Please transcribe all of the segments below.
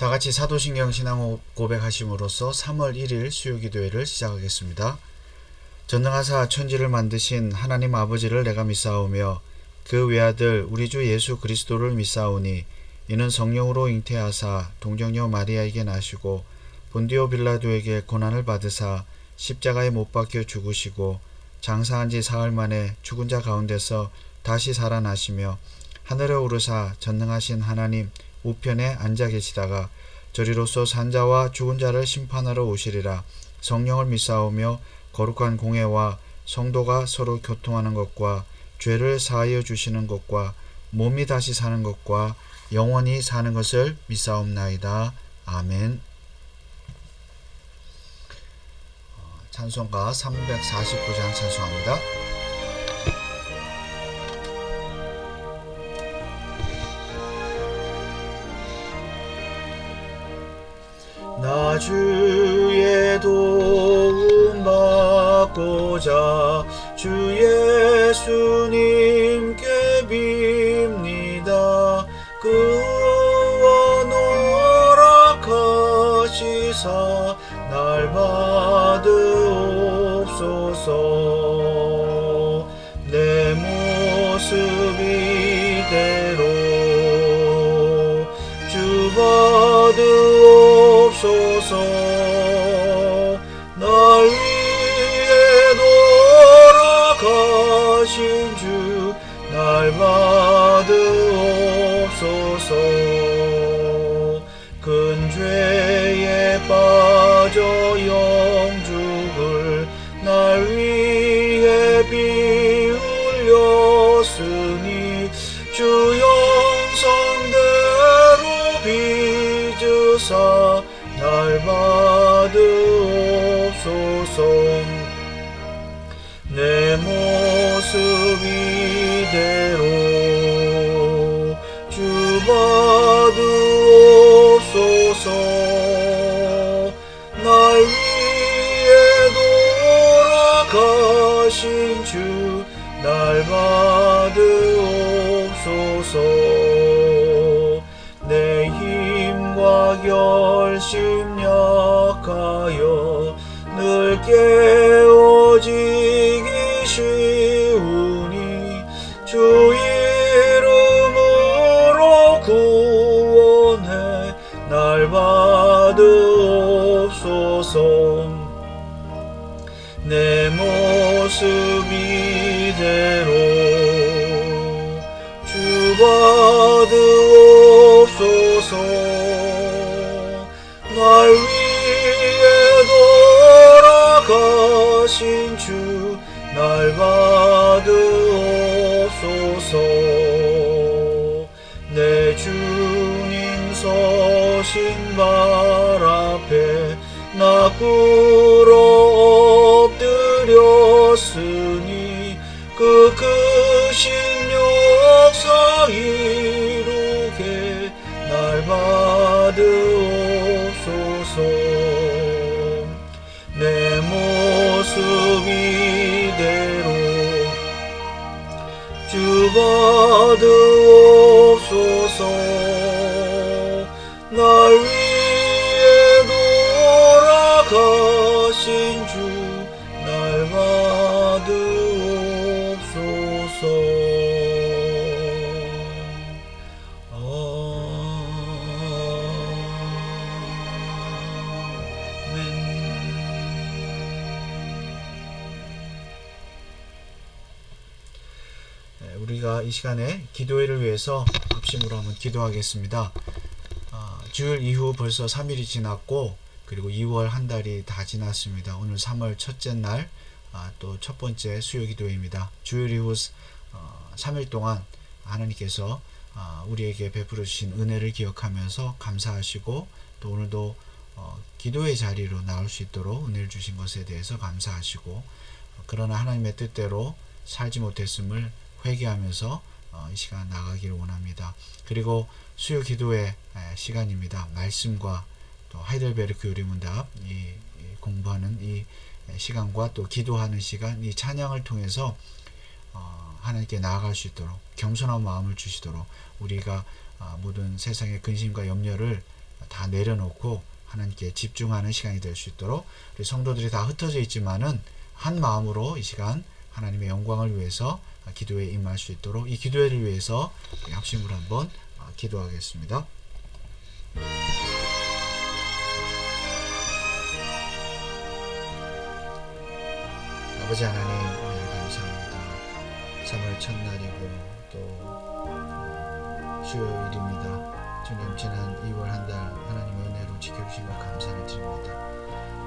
다같이 사도신경 신앙 고백하심으로써 3월 1일 수요기도회를 시작하겠습니다. 전능하사 천지를 만드신 하나님 아버지를 내가 믿사오며 그 외아들 우리 주 예수 그리스도를 믿사오니 이는 성령으로 잉태하사 동정녀 마리아에게 나시고 본디오 빌라도에게 고난을 받으사 십자가에 못 박혀 죽으시고 장사한 지 사흘 만에 죽은 자 가운데서 다시 살아나시며 하늘에 오르사 전능하신 하나님 우편에 앉아 계시다가 저리로서 산자와 죽은 자를 심판하러 오시리라. 성령을 믿사오며 거룩한 공회와 성도가 서로 교통하는 것과 죄를 사하여 주시는 것과 몸이 다시 사는 것과 영원히 사는 것을 믿사옵나이다. 아멘. 찬송가 349장 찬송합니다. 나 주의 도움 받고자 주 예수님께 빕니다. 그와 노락하시사 날 받으옵소서. 내 모습 이대로 주 받으옵소서. 날 위해 돌아가신 주 날 받으옵소서. 큰 죄에 빠져 영죽을 날 위해 비 흘렸으니 주 영성대로 빚으사 날 받으옵소서. 내 모습 이대로 주 받으옵소서. 날 위해 돌아가신 주 날 받으옵소서. 내 힘과 결심 약하여 늘 깨어지기 쉬우니 주 이름으로 구원해 날 받으옵소서. 내 모습 이대로 주 받으옵소서. 날 위해 돌아가신 주 날 받으옵소서. 내 주님 서신 발 앞에 나 꿇어 엎드렸으니 그 크신 역사 이루게 날 받으옵소서. 내 모습 이대로 주 받으옵소서. 날 위해 돌아가신 주 날 받으옵소서. 우리가 이 시간에 기도회를 위해서 합심으로 한번 기도하겠습니다. 주일 이후 벌써 3일이 지났고 그리고 2월 한 달이 다 지났습니다. 오늘 3월 첫째 날 또 첫 번째 수요기도회입니다. 주일 이후 3일 동안 하나님께서 우리에게 베풀어 주신 은혜를 기억하면서 감사하시고 또 오늘도 기도의 자리로 나올 수 있도록 은혜를 주신 것에 대해서 감사하시고 그러나 하나님의 뜻대로 살지 못했음을 회개하면서 이 시간 나가기를 원합니다. 그리고 수요 기도의 시간입니다. 말씀과 또 하이델베르크 요리문답 공부하는 이 시간과 또 기도하는 시간, 이 찬양을 통해서 하나님께 나아갈 수 있도록 겸손한 마음을 주시도록 우리가 모든 세상의 근심과 염려를 다 내려놓고 하나님께 집중하는 시간이 될 수 있도록 우리 성도들이 다 흩어져 있지만은 한 마음으로 이 시간 하나님의 영광을 위해서 기도에 임할 수 있도록 이 기도회를 위해서 합심으로 한번 기도하겠습니다. 아버지 하나님, 오늘 감사합니다. 3월 첫날이고 또 수요일입니다. 주님, 지난 2월 한 달 하나님의 은혜로 지켜주신 것 감사를 드립니다.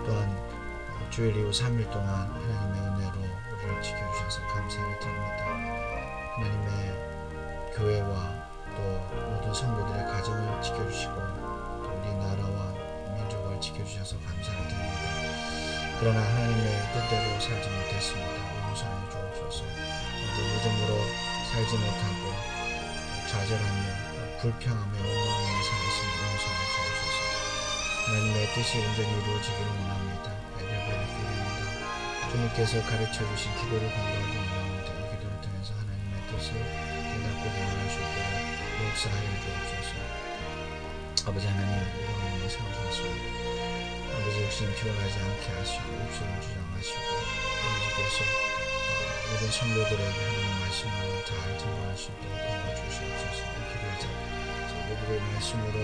또한 주일 이후 3일 동안 하나님의 은혜로 우리를 지켜주셔서 감사를 드립니다. 하나님의 교회와 또 모든 성도들의 가정을 지켜주시고 또 우리 나라와 민족을 지켜주셔서 감사를 드립니다. 그러나 하나님의 뜻대로 살지 못했습니다. 용서하여 주옵소서. 믿음으로 살지 못하고 좌절하며 불평하며 원망하며 살았으니 용서하여 주옵소서. 하나님의 뜻이 온전히 이루어지기를 원합니다. 에베베의 교회입니다. 주님께서 가르쳐주신 기도를 공부하기 원합니다. 이 기도를 통해서 하나님의 뜻을 깨닫고 경험할 수 있도록 역사하여 주옵소서. 아버지 하나님, 이런 세우셨습니다. 아버지 욕심 피워나지 않게 하시고 입술을 주장하시고 아버지께서 모든 성도들에게 하나님 말씀을 잘 증거할 수 있도록 도와주시옵소서. 기도의 자 모두의 말씀으로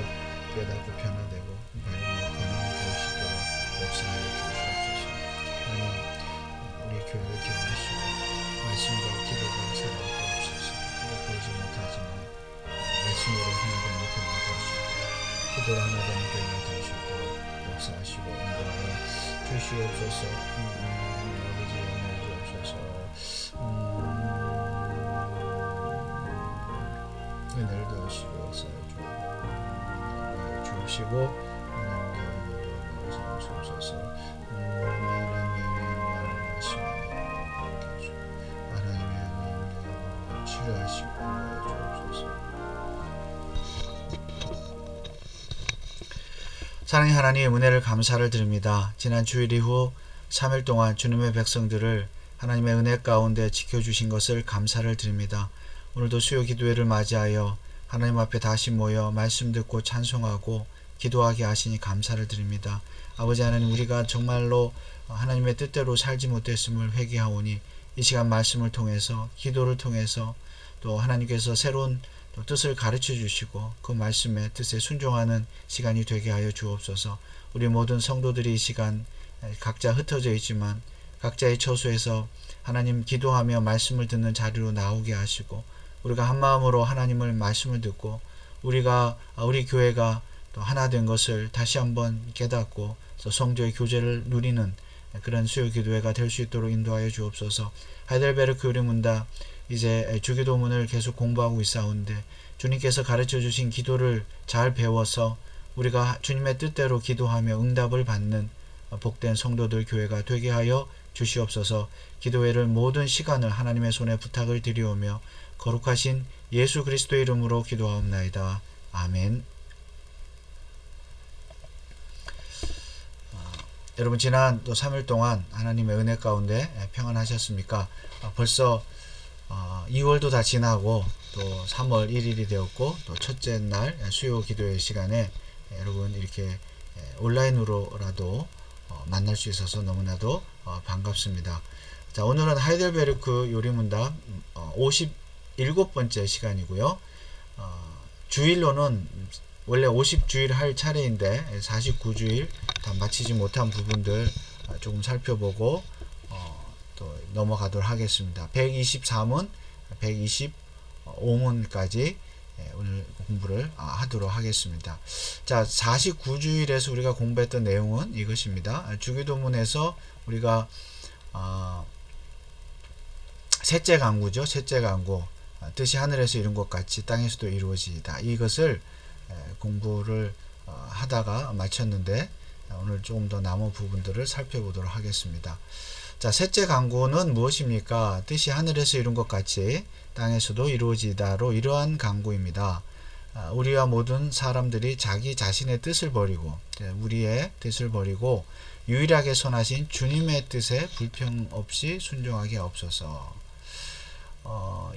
깨닫고 변화되고 바른 변화를 볼 수 있도록 역사하여 주시옵소서. 하나님, 우리 교회를 기억하시고 말씀과 기도가 살아있고 없어서 그가 보이지 못하지만 말씀으로 하나 되는 교회가 될 수 있고 기도로 하나 되는 교회가 될 수 있도록 역사하시고 인도하여 주시옵소서. 아버지 은혜 주옵소서. 은혜를 더하시고 역사하여 주옵시고 하나님께 주옵소서. 하나님의 은혜를 치료하시고 주옵소서. 사랑의 하나님, 은혜를 감사를 드립니다. 지난 주일 이후 3일 동안 주님의 백성들을 하나님의 은혜 가운데 지켜주신 것을 감사를 드립니다. 오늘도 수요 기도회를 맞이하여 하나님 앞에 다시 모여 말씀 듣고 찬송하고 기도하게 하시니 감사를 드립니다. 아버지 하나님, 우리가 정말로 하나님의 뜻대로 살지 못했음을 회개하오니 이 시간 말씀을 통해서 기도를 통해서 또 하나님께서 새로운 또 뜻을 가르쳐 주시고 그 말씀의 뜻에 순종하는 시간이 되게 하여 주옵소서. 우리 모든 성도들이 이 시간 각자 흩어져 있지만 각자의 처소에서 하나님 기도하며 말씀을 듣는 자리로 나오게 하시고 우리가 한 마음으로 하나님을 말씀을 듣고 우리 교회가 또 하나 된 것을 다시 한번 깨닫고 성도의 교제를 누리는 그런 수요 기도회가 될 수 있도록 인도하여 주옵소서. 하이델베르크 요리문다 이제 주기도문을 계속 공부하고 있사온데 주님께서 가르쳐 주신 기도를 잘 배워서 우리가 주님의 뜻대로 기도하며 응답을 받는 복된 성도들 교회가 되게 하여 주시옵소서. 기도회를 모든 시간을 하나님의 손에 부탁을 드리오며 거룩하신 예수 그리스도의 이름으로 기도하옵나이다. 아멘. 여러분, 지난 또 3일 동안 하나님의 은혜 가운데 평안하셨습니까? 벌써 2월도 다 지나고 또 3월 1일이 되었고 또 첫째 날 수요 기도회 시간에 여러분 이렇게 온라인으로라도 만날 수 있어서 너무나도 반갑습니다. 자, 오늘은 하이델베르크 요리문답 57번째 시간이고요. 주일로는 원래 50주일 할 차례인데 49주일 다 마치지 못한 부분들 조금 살펴보고 또 넘어가도록 하겠습니다. 123문, 125문까지 오늘 공부를 하도록 하겠습니다. 자, 49주일에서 우리가 공부했던 내용은 이것입니다. 주기도문에서 우리가 셋째 강구죠. 셋째 강구, 뜻이 하늘에서 이룬 것 같이 땅에서도 이루어지이다. 이것을 공부를 하다가 마쳤는데 오늘 조금 더 남은 부분들을 살펴보도록 하겠습니다. 자, 셋째 강구는 무엇입니까? 뜻이 하늘에서 이룬 것 같이 땅에서도 이루어지다로 이러한 강구입니다. 우리와 모든 사람들이 자기 자신의 뜻을 버리고 우리의 뜻을 버리고 유일하게 선하신 주님의 뜻에 불평 없이 순종하게 없소서.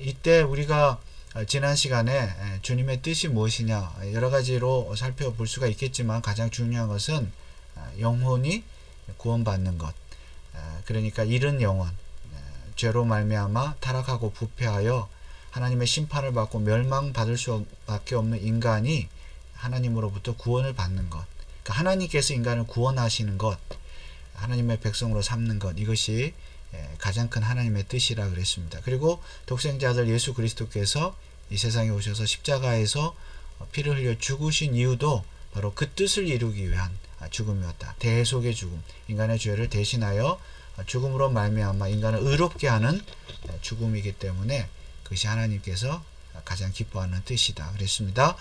이때 우리가 지난 시간에 주님의 뜻이 무엇이냐 여러 가지로 살펴볼 수가 있겠지만 가장 중요한 것은 영혼이 구원받는 것, 그러니까 잃은 영혼, 죄로 말미암아 타락하고 부패하여 하나님의 심판을 받고 멸망받을 수밖에 없는 인간이 하나님으로부터 구원을 받는 것, 그러니까 하나님께서 인간을 구원하시는 것, 하나님의 백성으로 삼는 것, 이것이 가장 큰 하나님의 뜻이라 그랬습니다. 그리고 독생자들 예수 그리스도께서 이 세상에 오셔서 십자가에서 피를 흘려 죽으신 이유도 바로 그 뜻을 이루기 위한 죽음이었다. 대속의 죽음, 인간의 죄를 대신하여 죽음으로 말미암아 인간을 의롭게 하는 죽음이기 때문에 그것이 하나님께서 가장 기뻐하는 뜻이다 그랬습니다.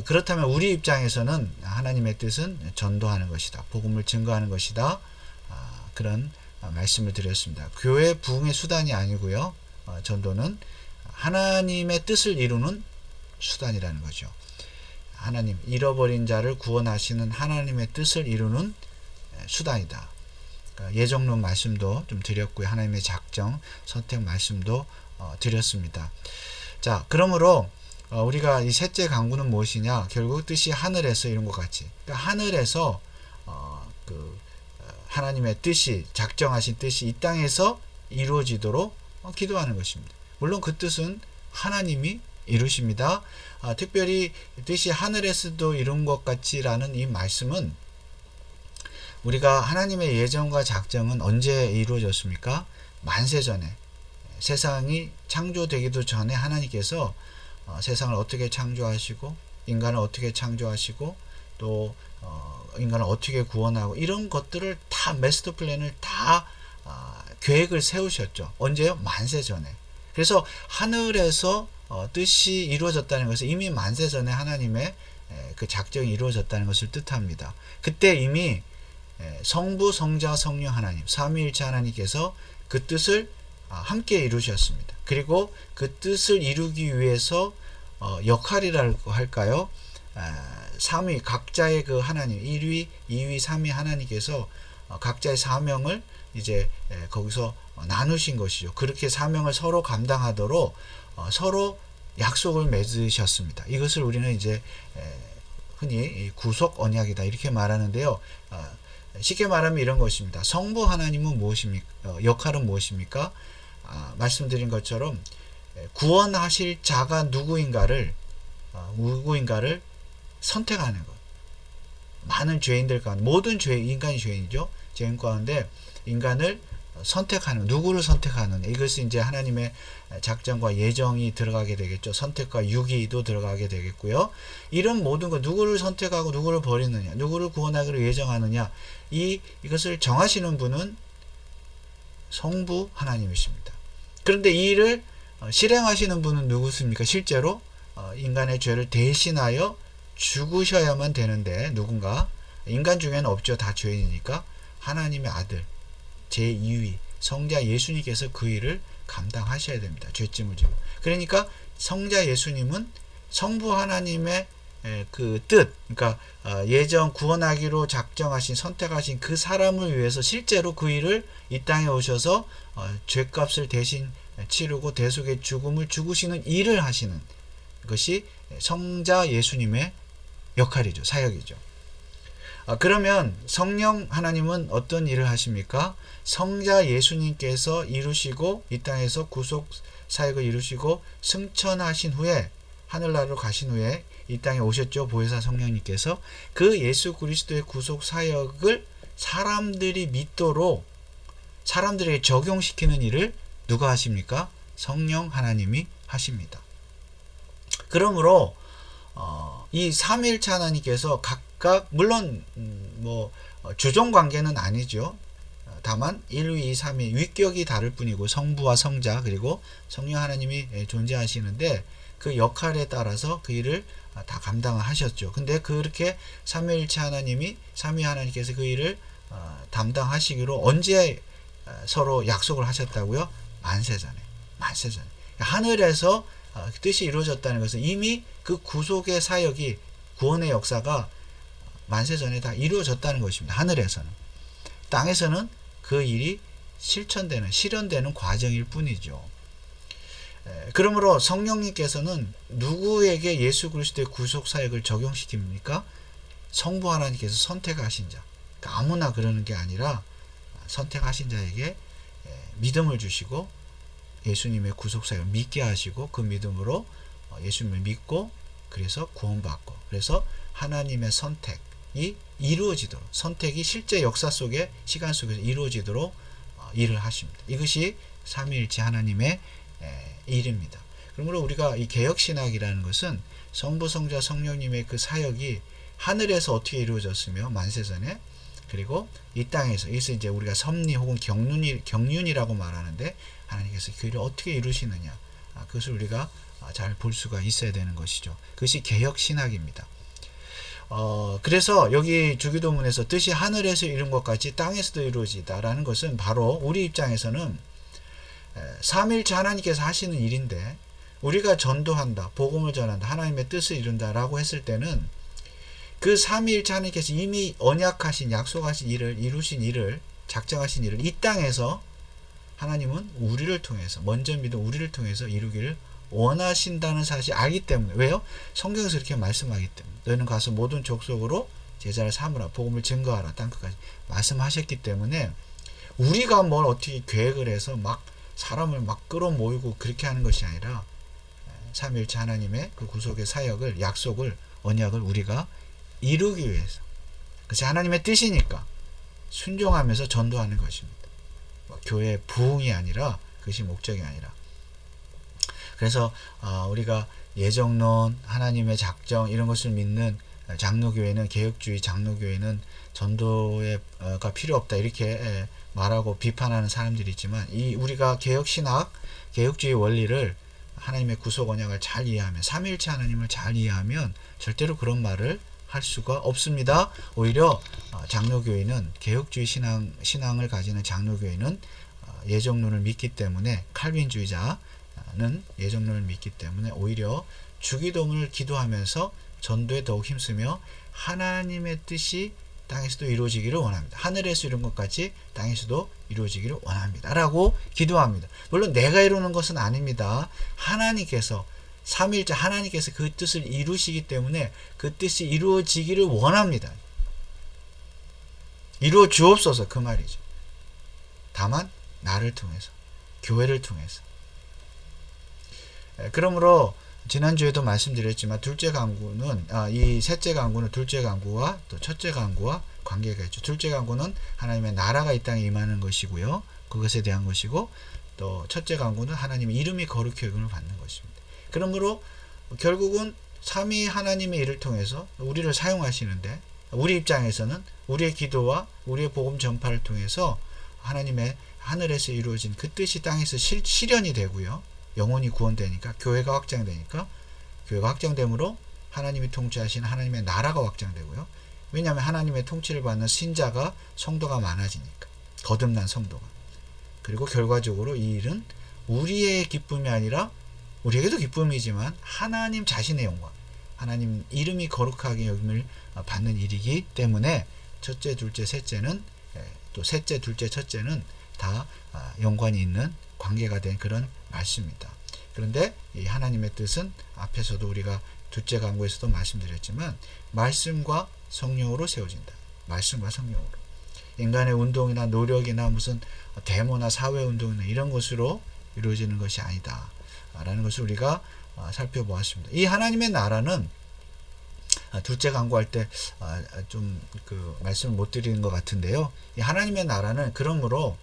그렇다면 우리 입장에서는 하나님의 뜻은 전도하는 것이다, 복음을 증거하는 것이다, 그런 말씀을 드렸습니다. 교회 부흥의 수단이 아니고요, 전도는 하나님의 뜻을 이루는 수단이라는 거죠. 하나님, 잃어버린 자를 구원하시는 하나님의 뜻을 이루는 수단이다. 예정론 말씀도 좀 드렸고요, 하나님의 작정, 선택 말씀도 드렸습니다. 자, 그러므로 우리가 이 셋째 강구는 무엇이냐? 결국 뜻이 하늘에서 이룬 것 같이, 그러니까 하늘에서 하나님의 뜻이, 작정하신 뜻이 이 땅에서 이루어지도록 기도하는 것입니다. 물론 그 뜻은 하나님이 이루십니다. 특별히 뜻이 하늘에서도 이룬 것 같이라는 이 말씀은 우리가 하나님의 예정과 작정은 언제 이루어졌습니까? 만세전에, 세상이 창조되기도 전에 하나님께서 세상을 어떻게 창조하시고 인간을 어떻게 창조하시고 또 인간을 어떻게 구원하고 이런 것들을 다 마스터 플랜을 다 계획을 세우셨죠. 언제요? 만세전에. 그래서 하늘에서 뜻이 이루어졌다는 것은 이미 만세전에 하나님의 그 작정이 이루어졌다는 것을 뜻합니다. 그때 이미 성부, 성자, 성령 하나님, 삼위일체 하나님께서 그 뜻을 함께 이루셨습니다. 그리고 그 뜻을 이루기 위해서 역할이라고 할까요? 삼위, 각자의 그 하나님, 1위, 2위, 3위 하나님께서 각자의 사명을 이제 거기서 나누신 것이죠. 그렇게 사명을 서로 감당하도록 서로 약속을 맺으셨습니다. 이것을 우리는 이제 흔히 구속 언약이다 이렇게 말하는데요. 쉽게 말하면 이런 것입니다. 성부 하나님은 무엇입니까? 역할은 무엇입니까? 말씀드린 것처럼 구원하실 자가 누구인가를 선택하는 것. 많은 죄인들 가운데, 모든 인간이 죄인이죠. 죄인 가운데 인간을 선택하는, 누구를 선택하는, 이것이 이제 하나님의 작정과 예정이 들어가게 되겠죠. 선택과 유기도 들어가게 되겠고요. 이런 모든 것, 누구를 선택하고 누구를 버리느냐, 누구를 구원하기로 예정하느냐, 이것을 정하시는 분은 성부 하나님이십니다. 그런데 이 일을 실행하시는 분은 누구십니까? 실제로 인간의 죄를 대신하여 죽으셔야만 되는데 누군가, 인간 중에는 없죠. 다 죄인이니까 하나님의 아들 제2위 성자 예수님께서 그 일을 감당하셔야 됩니다. 죄짐을 지고. 그러니까 성자 예수님은 성부 하나님의 그 뜻, 그러니까 예정 구원하기로 작정하신, 선택하신 그 사람을 위해서 실제로 그 일을 이 땅에 오셔서 죄값을 대신 치르고 대속의 죽음을 죽으시는 일을 하시는 것이 성자 예수님의 역할이죠. 사역이죠. 그러면 성령 하나님은 어떤 일을 하십니까? 성자 예수님께서 이루시고 이 땅에서 구속 사역을 이루시고 승천하신 후에 하늘나라로 가신 후에 이 땅에 오셨죠. 보혜사 성령님께서 그 예수 그리스도의 구속 사역을 사람들이 믿도록 사람들에게 적용시키는 일을 누가 하십니까? 성령 하나님이 하십니다. 그러므로 이 삼위일체 하나님께서 각각 물론 주종 관계는 아니죠. 다만 1위, 2, 3위 위격이 다를 뿐이고 성부와 성자 그리고 성령 하나님이 존재하시는데 그 역할에 따라서 그 일을 다 감당을 하셨죠. 근데 그렇게 삼위일체 하나님이 삼위 하나님께서 그 일을 담당하시기로 언제 서로 약속을 하셨다고요? 만세전에. 하늘에서 뜻이 이루어졌다는 것은 이미 그 구속의 사역이, 구원의 역사가 만세전에 다 이루어졌다는 것입니다. 하늘에서는. 땅에서는 그 일이 실천되는, 실현되는 과정일 뿐이죠. 그러므로 성령님께서는 누구에게 예수 그리스도의 구속 사역을 적용시킵니까? 성부 하나님께서 선택하신 자. 그러니까 아무나 그러는 게 아니라 선택하신 자에게 믿음을 주시고 예수님의 구속 사역을 믿게 하시고 그 믿음으로 예수님을 믿고 그래서 구원받고 그래서 하나님의 선택이 이루어지도록 선택이 실제 역사 속에 시간 속에서 이루어지도록 일을 하십니다. 이것이 삼위일체 하나님의 일입니다. 그러므로 우리가 이 개혁신학이라는 것은 성부 성자 성령님의 그 사역이 하늘에서 어떻게 이루어졌으며 만세전에 그리고 이 땅에서 이것을 이제 우리가 섭리 혹은 경륜이라고 말하는데 하나님께서 그 일을 어떻게 이루시느냐 그것을 우리가 잘 볼 수가 있어야 되는 것이죠. 그것이 개혁신학입니다. 그래서 여기 주기도문에서 뜻이 하늘에서 이룬 것 같이 땅에서도 이루어지다라는 것은 바로 우리 입장에서는 삼위일체 하나님께서 하시는 일인데 우리가 전도한다, 복음을 전한다, 하나님의 뜻을 이룬다라고 했을 때는 그 삼위일체 하나님께서 이미 언약하신 약속하신 일을 이루신 일을 작정하신 일을 이 땅에서 하나님은 우리를 통해서 먼저 믿은 우리를 통해서 이루기를 원하신다는 사실을 알기 때문에 왜요? 성경에서 이렇게 말씀하기 때문에 너희는 가서 모든 족속으로 제자를 삼으라 복음을 증거하라 땅끝까지 말씀하셨기 때문에 우리가 뭘 어떻게 계획을 해서 막 사람을 막 끌어모이고 그렇게 하는 것이 아니라 삼위일체 하나님의 그 구속의 사역을 약속을 언약을 우리가 이루기 위해서 그것이 하나님의 뜻이니까 순종하면서 전도하는 것입니다. 교회의 부흥이 아니라 그것이 목적이 아니라 그래서 우리가 예정론 하나님의 작정 이런 것을 믿는 장로교회는 개혁주의 장로교회는 전도가 필요 없다 이렇게 말하고 비판하는 사람들이 있지만 이 우리가 개혁신학 개혁주의 원리를 하나님의 구속 언약을 잘 이해하면 삼위일체 하나님을 잘 이해하면 절대로 그런 말을 할 수가 없습니다. 오히려 장로교회는 개혁주의 신앙을 가지는 장로교회는 예정론을 믿기 때문에 칼빈주의자는 예정론을 믿기 때문에 오히려 주기도문을 기도하면서 전도에 더욱 힘쓰며 하나님의 뜻이 땅에서도 이루어지기를 원합니다. 하늘에서 이룬 것 같이 땅에서도 이루어지기를 원합니다. 라고 기도합니다. 물론 내가 이루는 것은 아닙니다. 하나님께서 삼위일체 하나님께서 그 뜻을 이루시기 때문에 그 뜻이 이루어지기를 원합니다. 이루어 주옵소서 그 말이죠. 다만 나를 통해서 교회를 통해서 그러므로 지난주에도 말씀드렸지만 둘째 강구는 이 셋째 강구는 둘째 강구와 또 첫째 강구와 관계가 있죠. 둘째 강구는 하나님의 나라가 이 땅에 임하는 것이고요. 그것에 대한 것이고 또 첫째 강구는 하나님의 이름이 거룩히 여김을 받는 것입니다. 그러므로 결국은 삼위 하나님의 일을 통해서 우리를 사용하시는데 우리 입장에서는 우리의 기도와 우리의 복음 전파를 통해서 하나님의 하늘에서 이루어진 그 뜻이 땅에서 실현이 되고요. 영혼이 구원되니까 교회가 확장되니까 교회가 확장됨으로 하나님이 통치하시는 하나님의 나라가 확장되고요. 왜냐하면 하나님의 통치를 받는 신자가 성도가 많아지니까 거듭난 성도가 그리고 결과적으로 이 일은 우리의 기쁨이 아니라 우리에게도 기쁨이지만 하나님 자신의 영광 하나님 이름이 거룩하게 여김을 받는 일이기 때문에 첫째 둘째 셋째는 또 셋째 둘째 첫째는 다 연관이 있는 관계가 된 그런 말씀입니다. 그런데 이 하나님의 뜻은 앞에서도 우리가 둘째 강구에서도 말씀드렸지만 말씀과 성령으로 세워진다. 말씀과 성령으로. 인간의 운동이나 노력이나 무슨 데모나 사회운동이나 이런 것으로 이루어지는 것이 아니다. 라는 것을 우리가 살펴보았습니다. 이 하나님의 나라는 둘째 강구할 때 좀 그 말씀을 못 드리는 것 같은데요. 이 하나님의 나라는 그러므로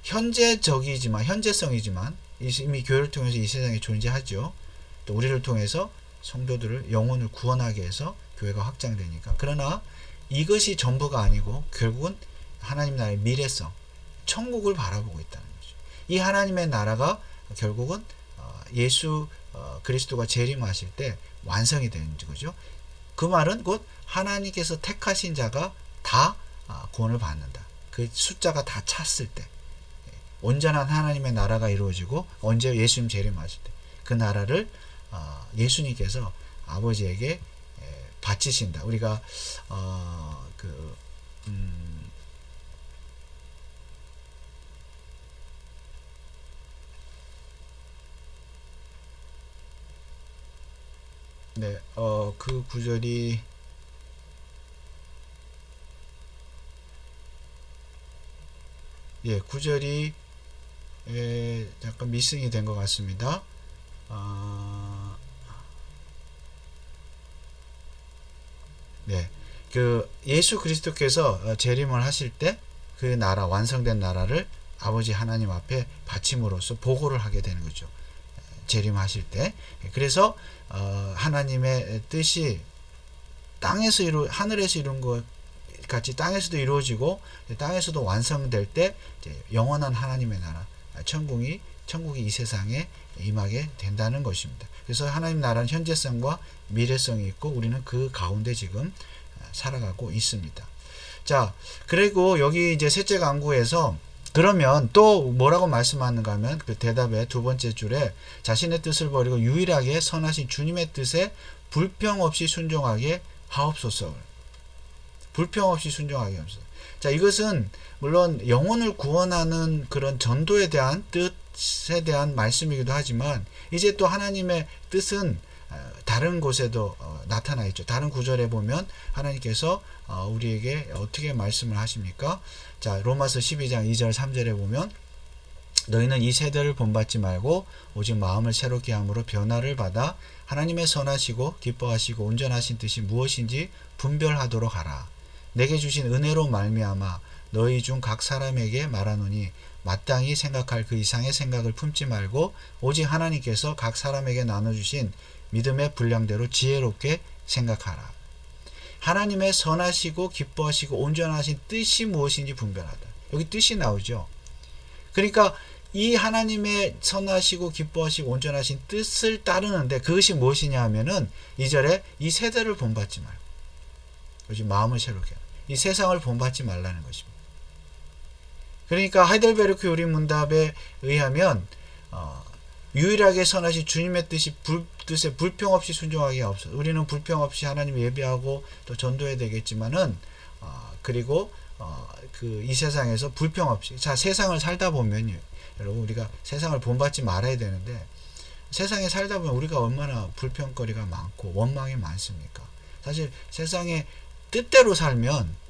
현재성이지만 이미 교회를 통해서 이 세상에 존재하죠. 또 우리를 통해서 성도들을 영혼을 구원하게 해서 교회가 확장되니까. 그러나 이것이 전부가 아니고 결국은 하나님 나라의 미래성, 천국을 바라보고 있다는 거죠. 이 하나님의 나라가 결국은 예수 그리스도가 재림하실 때 완성이 되는 거죠. 그 말은 곧 하나님께서 택하신 자가 다 구원을 받는다. 그 숫자가 다 찼을 때 온전한 하나님의 나라가 이루어지고 언제 예수님 재림하실 때 그 나라를 예수님께서 아버지에게 바치신다. 우리가 네, 그 구절이 예, 구절이 약간 미승이 된 것 같습니다. 아, 네, 그 예수 그리스도께서 재림을 하실 때 그 나라 완성된 나라를 아버지 하나님 앞에 바침으로써 보고를 하게 되는 거죠. 재림하실 때. 그래서 하나님의 뜻이 하늘에서 이룬 것 같이 땅에서도 이루어지고 땅에서도 완성될 때 이제 영원한 하나님의 나라 천국이 이 세상에 임하게 된다는 것입니다. 그래서 하나님 나라는 현재성과 미래성이 있고 우리는 그 가운데 지금 살아가고 있습니다. 자, 그리고 여기 이제 셋째 강구에서 그러면 또 뭐라고 말씀하는가 하면 그 대답의 두 번째 줄에 자신의 뜻을 버리고 유일하게 선하신 주님의 뜻에 불평 없이 순종하게 하옵소서. 불평 없이 순종하게 하옵소서. 자, 이것은 물론 영혼을 구원하는 그런 전도에 대한 뜻에 대한 말씀이기도 하지만 이제 또 하나님의 뜻은 다른 곳에도 나타나 있죠. 다른 구절에 보면 하나님께서 우리에게 어떻게 말씀을 하십니까? 자, 로마서 12장 2절 3절에 보면 너희는 이 세대를 본받지 말고 오직 마음을 새롭게 함으로 변화를 받아 하나님의 선하시고 기뻐하시고 온전하신 뜻이 무엇인지 분별하도록 하라. 내게 주신 은혜로 말미암아 너희 중 각 사람에게 말하노니 마땅히 생각할 그 이상의 생각을 품지 말고 오직 하나님께서 각 사람에게 나눠주신 믿음의 분량대로 지혜롭게 생각하라. 하나님의 선하시고 기뻐하시고 온전하신 뜻이 무엇인지 분별하다. 여기 뜻이 나오죠. 그러니까 이 하나님의 선하시고 기뻐하시고 온전하신 뜻을 따르는데 그것이 무엇이냐 하면은 2절에 이 세대를 본받지 말고 오직 마음을 새롭게 하라. 이 세상을 본받지 말라는 것입니다. 그러니까 하이델베르크 요리문답에 의하면 유일하게 선하신 주님의 뜻에 불평 없이 순종하게 하옵소서. 우리는 불평 없이 하나님 예배하고 또 전도해야 되겠지만은 그리고 그 이 세상에서 불평 없이 자 세상을 살다 보면요, 여러분 우리가 세상을 본받지 말아야 되는데 세상에 살다 보면 우리가 얼마나 불평거리가 많고 원망이 많습니까? 사실 세상에 뜻대로 살면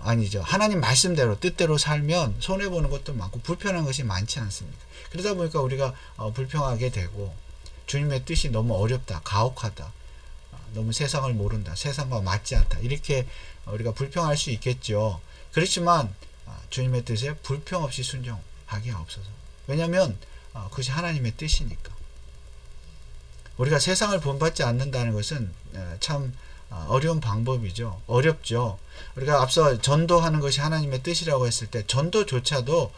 아니죠. 하나님 말씀대로 뜻대로 살면 손해보는 것도 많고 불편한 것이 많지 않습니까? 그러다 보니까 우리가 불평하게 되고 주님의 뜻이 너무 어렵다, 가혹하다, 너무 세상을 모른다, 세상과 맞지 않다 이렇게 우리가 불평할 수 있겠죠. 그렇지만 주님의 뜻에 불평 없이 순종하게 하옵소서. 왜냐하면 그것이 하나님의 뜻이니까. 우리가 세상을 본받지 않는다는 것은 참 어려운 방법이죠. 어렵죠. 우리가 앞서 전도하는 것이 하나님의 뜻이라고 했을 때 전도조차도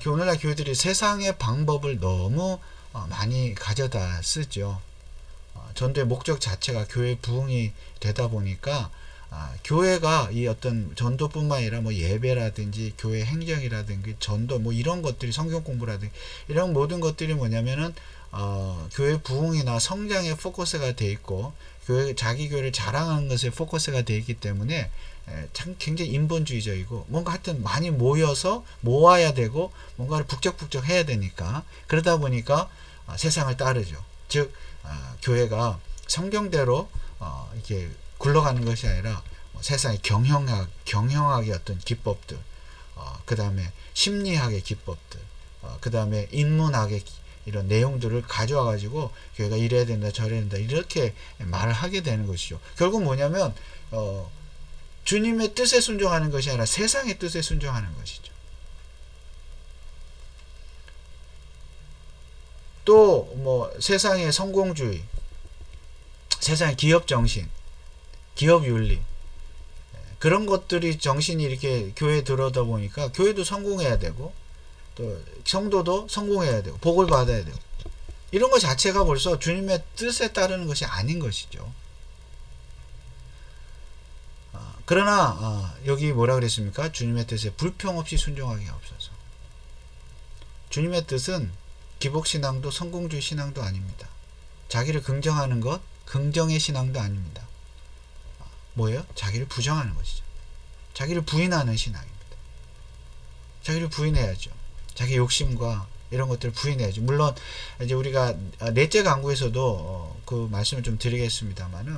오늘날 교회들이 세상의 방법을 너무 많이 가져다 쓰죠. 전도의 목적 자체가 교회 부흥이 되다 보니까 교회가 이 어떤 전도뿐만 아니라 뭐 예배라든지 교회 행정이라든지 전도 뭐 이런 것들이 성경 공부라든지 이런 모든 것들이 뭐냐면은 교회 부흥이나 성장에 포커스가 돼 있고 자기 교회를 자랑하는 것에 포커스가 되어 있기 때문에 참 굉장히 인본주의적이고 뭔가 하여튼 많이 모아야 되고 뭔가를 북적북적 해야 되니까 그러다 보니까 세상을 따르죠. 즉 교회가 성경대로 이렇게 굴러가는 것이 아니라 세상의 경영학의 어떤 기법들, 그 다음에 심리학의 기법들, 그 다음에 인문학의 이런 내용들을 가져와 가지고 교회가 이래야 된다 저래야 된다 이렇게 말을 하게 되는 것이죠. 결국 뭐냐면 주님의 뜻에 순종하는 것이 아니라 세상의 뜻에 순종하는 것이죠. 또 뭐 세상의 성공주의, 세상의 기업 정신, 기업 윤리 그런 것들이 정신이 이렇게 교회에 들어오다 보니까 교회도 성공해야 되고 또 성도도 성공해야 되고 복을 받아야 되고 이런 것 자체가 벌써 주님의 뜻에 따르는 것이 아닌 것이죠. 그러나 여기 뭐라 그랬습니까? 주님의 뜻에 불평 없이 순종하게 하옵소서. 주님의 뜻은 기복신앙도 성공주의 신앙도 아닙니다. 자기를 긍정하는 것 긍정의 신앙도 아닙니다. 뭐예요? 자기를 부정하는 것이죠. 자기를 부인하는 신앙입니다. 자기를 부인해야죠. 자기 욕심과 이런 것들을 부인해야죠. 물론 이제 우리가 넷째 강구에서도 그 말씀을 좀 드리겠습니다만은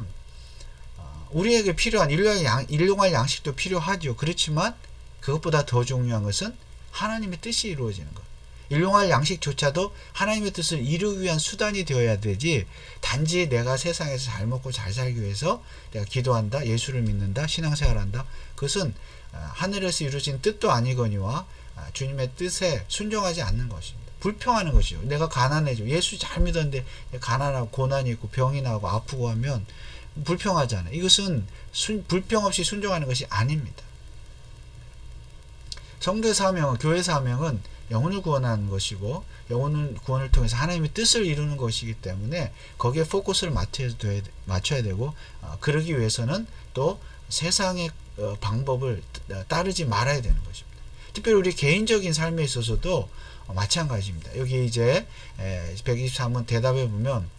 우리에게 필요한 일용할 양식도 필요하죠. 그렇지만 그것보다 더 중요한 것은 하나님의 뜻이 이루어지는 것. 일용할 양식조차도 하나님의 뜻을 이루기 위한 수단이 되어야 되지, 단지 내가 세상에서 잘 먹고 잘 살기 위해서 내가 기도한다, 예수를 믿는다, 신앙생활한다, 그것은 하늘에서 이루어진 뜻도 아니거니와 주님의 뜻에 순종하지 않는 것입니다. 불평하는 것이죠. 내가 가난해져, 예수 잘 믿었는데 가난하고 고난이 있고 병이 나고 아프고 하면 불평하잖아요. 이것은 불평 없이 순종하는 것이 아닙니다. 성도의 사명은, 교회 사명은 영혼을 구원하는 것이고, 영혼을 구원을 통해서 하나님의 뜻을 이루는 것이기 때문에 거기에 포커스를 맞춰야 되고, 그러기 위해서는 또 세상의 방법을 따르지 말아야 되는 것입니다. 특별히 우리 개인적인 삶에 있어서도 마찬가지입니다. 여기 이제 123번 대답해 보면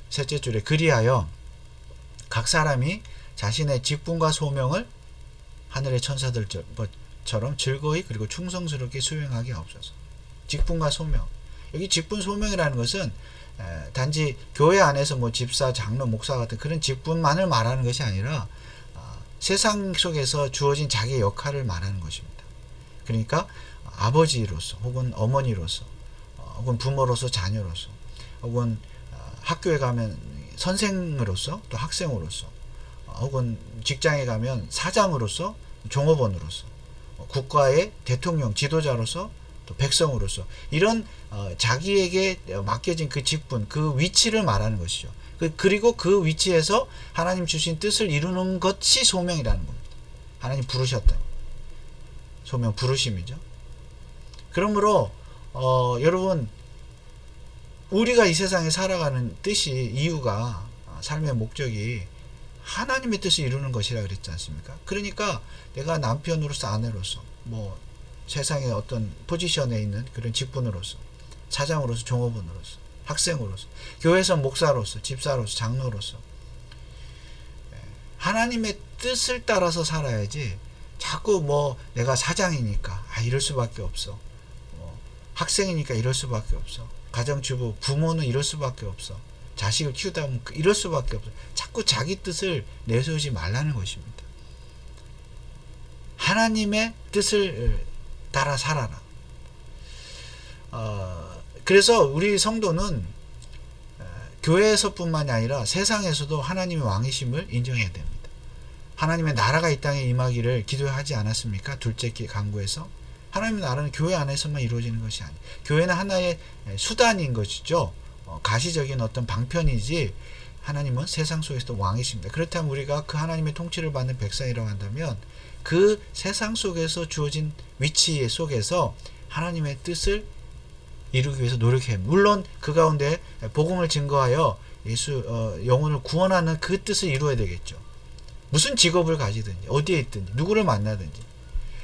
셋째 줄에 그리하여 각 사람이 자신의 직분과 소명을 하늘의 천사들처럼 즐거이 그리고 충성스럽게 수행하게 하옵소서. 직분과 소명. 여기 직분 소명이라는 것은 단지 교회 안에서 뭐 집사, 장로, 목사 같은 그런 직분만을 말하는 것이 아니라 세상 속에서 주어진 자기의 역할을 말하는 것입니다. 그러니까 아버지로서 혹은 어머니로서 혹은 부모로서 자녀로서 혹은 학교에 가면 선생으로서 또 학생으로서 혹은 직장에 가면 사장으로서 종업원으로서 국가의 대통령 지도자로서 또 백성으로서 이런 자기에게 맡겨진 그 직분, 그 위치를 말하는 것이죠. 그리고 그 위치에서 하나님 주신 뜻을 이루는 것이 소명이라는 겁니다. 하나님 부르셨다. 소명 부르심이죠. 그러므로 여러분, 우리가 이 세상에 살아가는 뜻이, 이유가, 삶의 목적이 하나님의 뜻을 이루는 것이라 그랬지 않습니까? 그러니까 내가 남편으로서, 아내로서, 뭐 세상의 어떤 포지션에 있는 그런 직분으로서, 사장으로서, 종업원으로서, 학생으로서, 교회에서 목사로서, 집사로서, 장로로서 하나님의 뜻을 따라서 살아야지, 자꾸 뭐 내가 사장이니까 이럴 수밖에 없어, 학생이니까 이럴 수밖에 없어, 가정주부, 부모는 이럴 수밖에 없어, 자식을 키우다 보면 이럴 수밖에 없어, 자꾸 자기 뜻을 내세우지 말라는 것입니다. 하나님의 뜻을 따라 살아라. 그래서 우리 성도는 교회에서뿐만이 아니라 세상에서도 하나님의 왕이심을 인정해야 됩니다. 하나님의 나라가 이 땅에 임하기를 기도하지 않았습니까? 둘째 강구에서. 하나님의 나라는 교회 안에서만 이루어지는 것이 아니에요. 교회는 하나의 수단인 것이죠. 가시적인 어떤 방편이지, 하나님은 세상 속에서도 왕이십니다. 그렇다면 우리가 그 하나님의 통치를 받는 백성이라고 한다면 그 세상 속에서 주어진 위치 속에서 하나님의 뜻을 이루기 위해서 노력해야 합니다. 물론 그 가운데 복음을 증거하여 영혼을 구원하는 그 뜻을 이루어야 되겠죠. 무슨 직업을 가지든지, 어디에 있든지, 누구를 만나든지.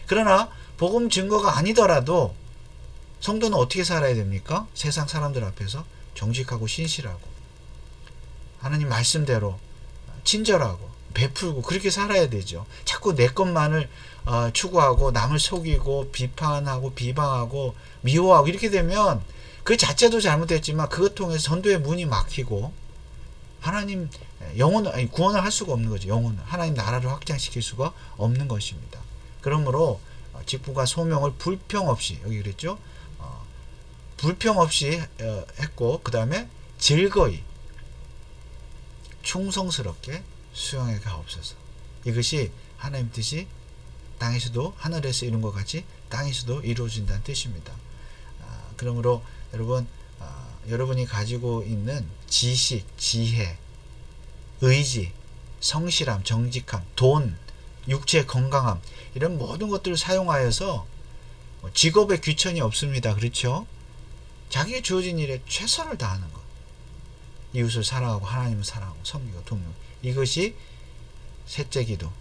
그러나 복음 증거가 아니더라도 성도는 어떻게 살아야 됩니까? 세상 사람들 앞에서 정직하고 신실하고 하나님 말씀대로 친절하고 베풀고 그렇게 살아야 되죠. 자꾸 내 것만을 추구하고 남을 속이고 비판하고 비방하고 미워하고 이렇게 되면 그 자체도 잘못됐지만 그것 통해서 전도의 문이 막히고 하나님 구원을 할 수가 없는 거죠. 영혼을 하나님 나라를 확장시킬 수가 없는 것입니다. 그러므로 직분과 소명을 불평 없이, 여기 그랬죠? 불평 없이 했고, 그 다음에 즐거이 충성스럽게 수용해 가옵소서. 이것이 하나님 뜻이 땅에서도 하늘에서 이룬 것 같이 땅에서도 이루어진다는 뜻입니다. 그러므로 여러분, 여러분이 가지고 있는 지식, 지혜, 의지, 성실함, 정직함, 돈, 육체 건강함, 이런 모든 것들을 사용하여서 직업에 귀천이 없습니다. 그렇죠? 자기의 주어진 일에 최선을 다하는 것, 이웃을 사랑하고 하나님을 사랑하고 섬기고 돕는, 이것이 셋째 기도,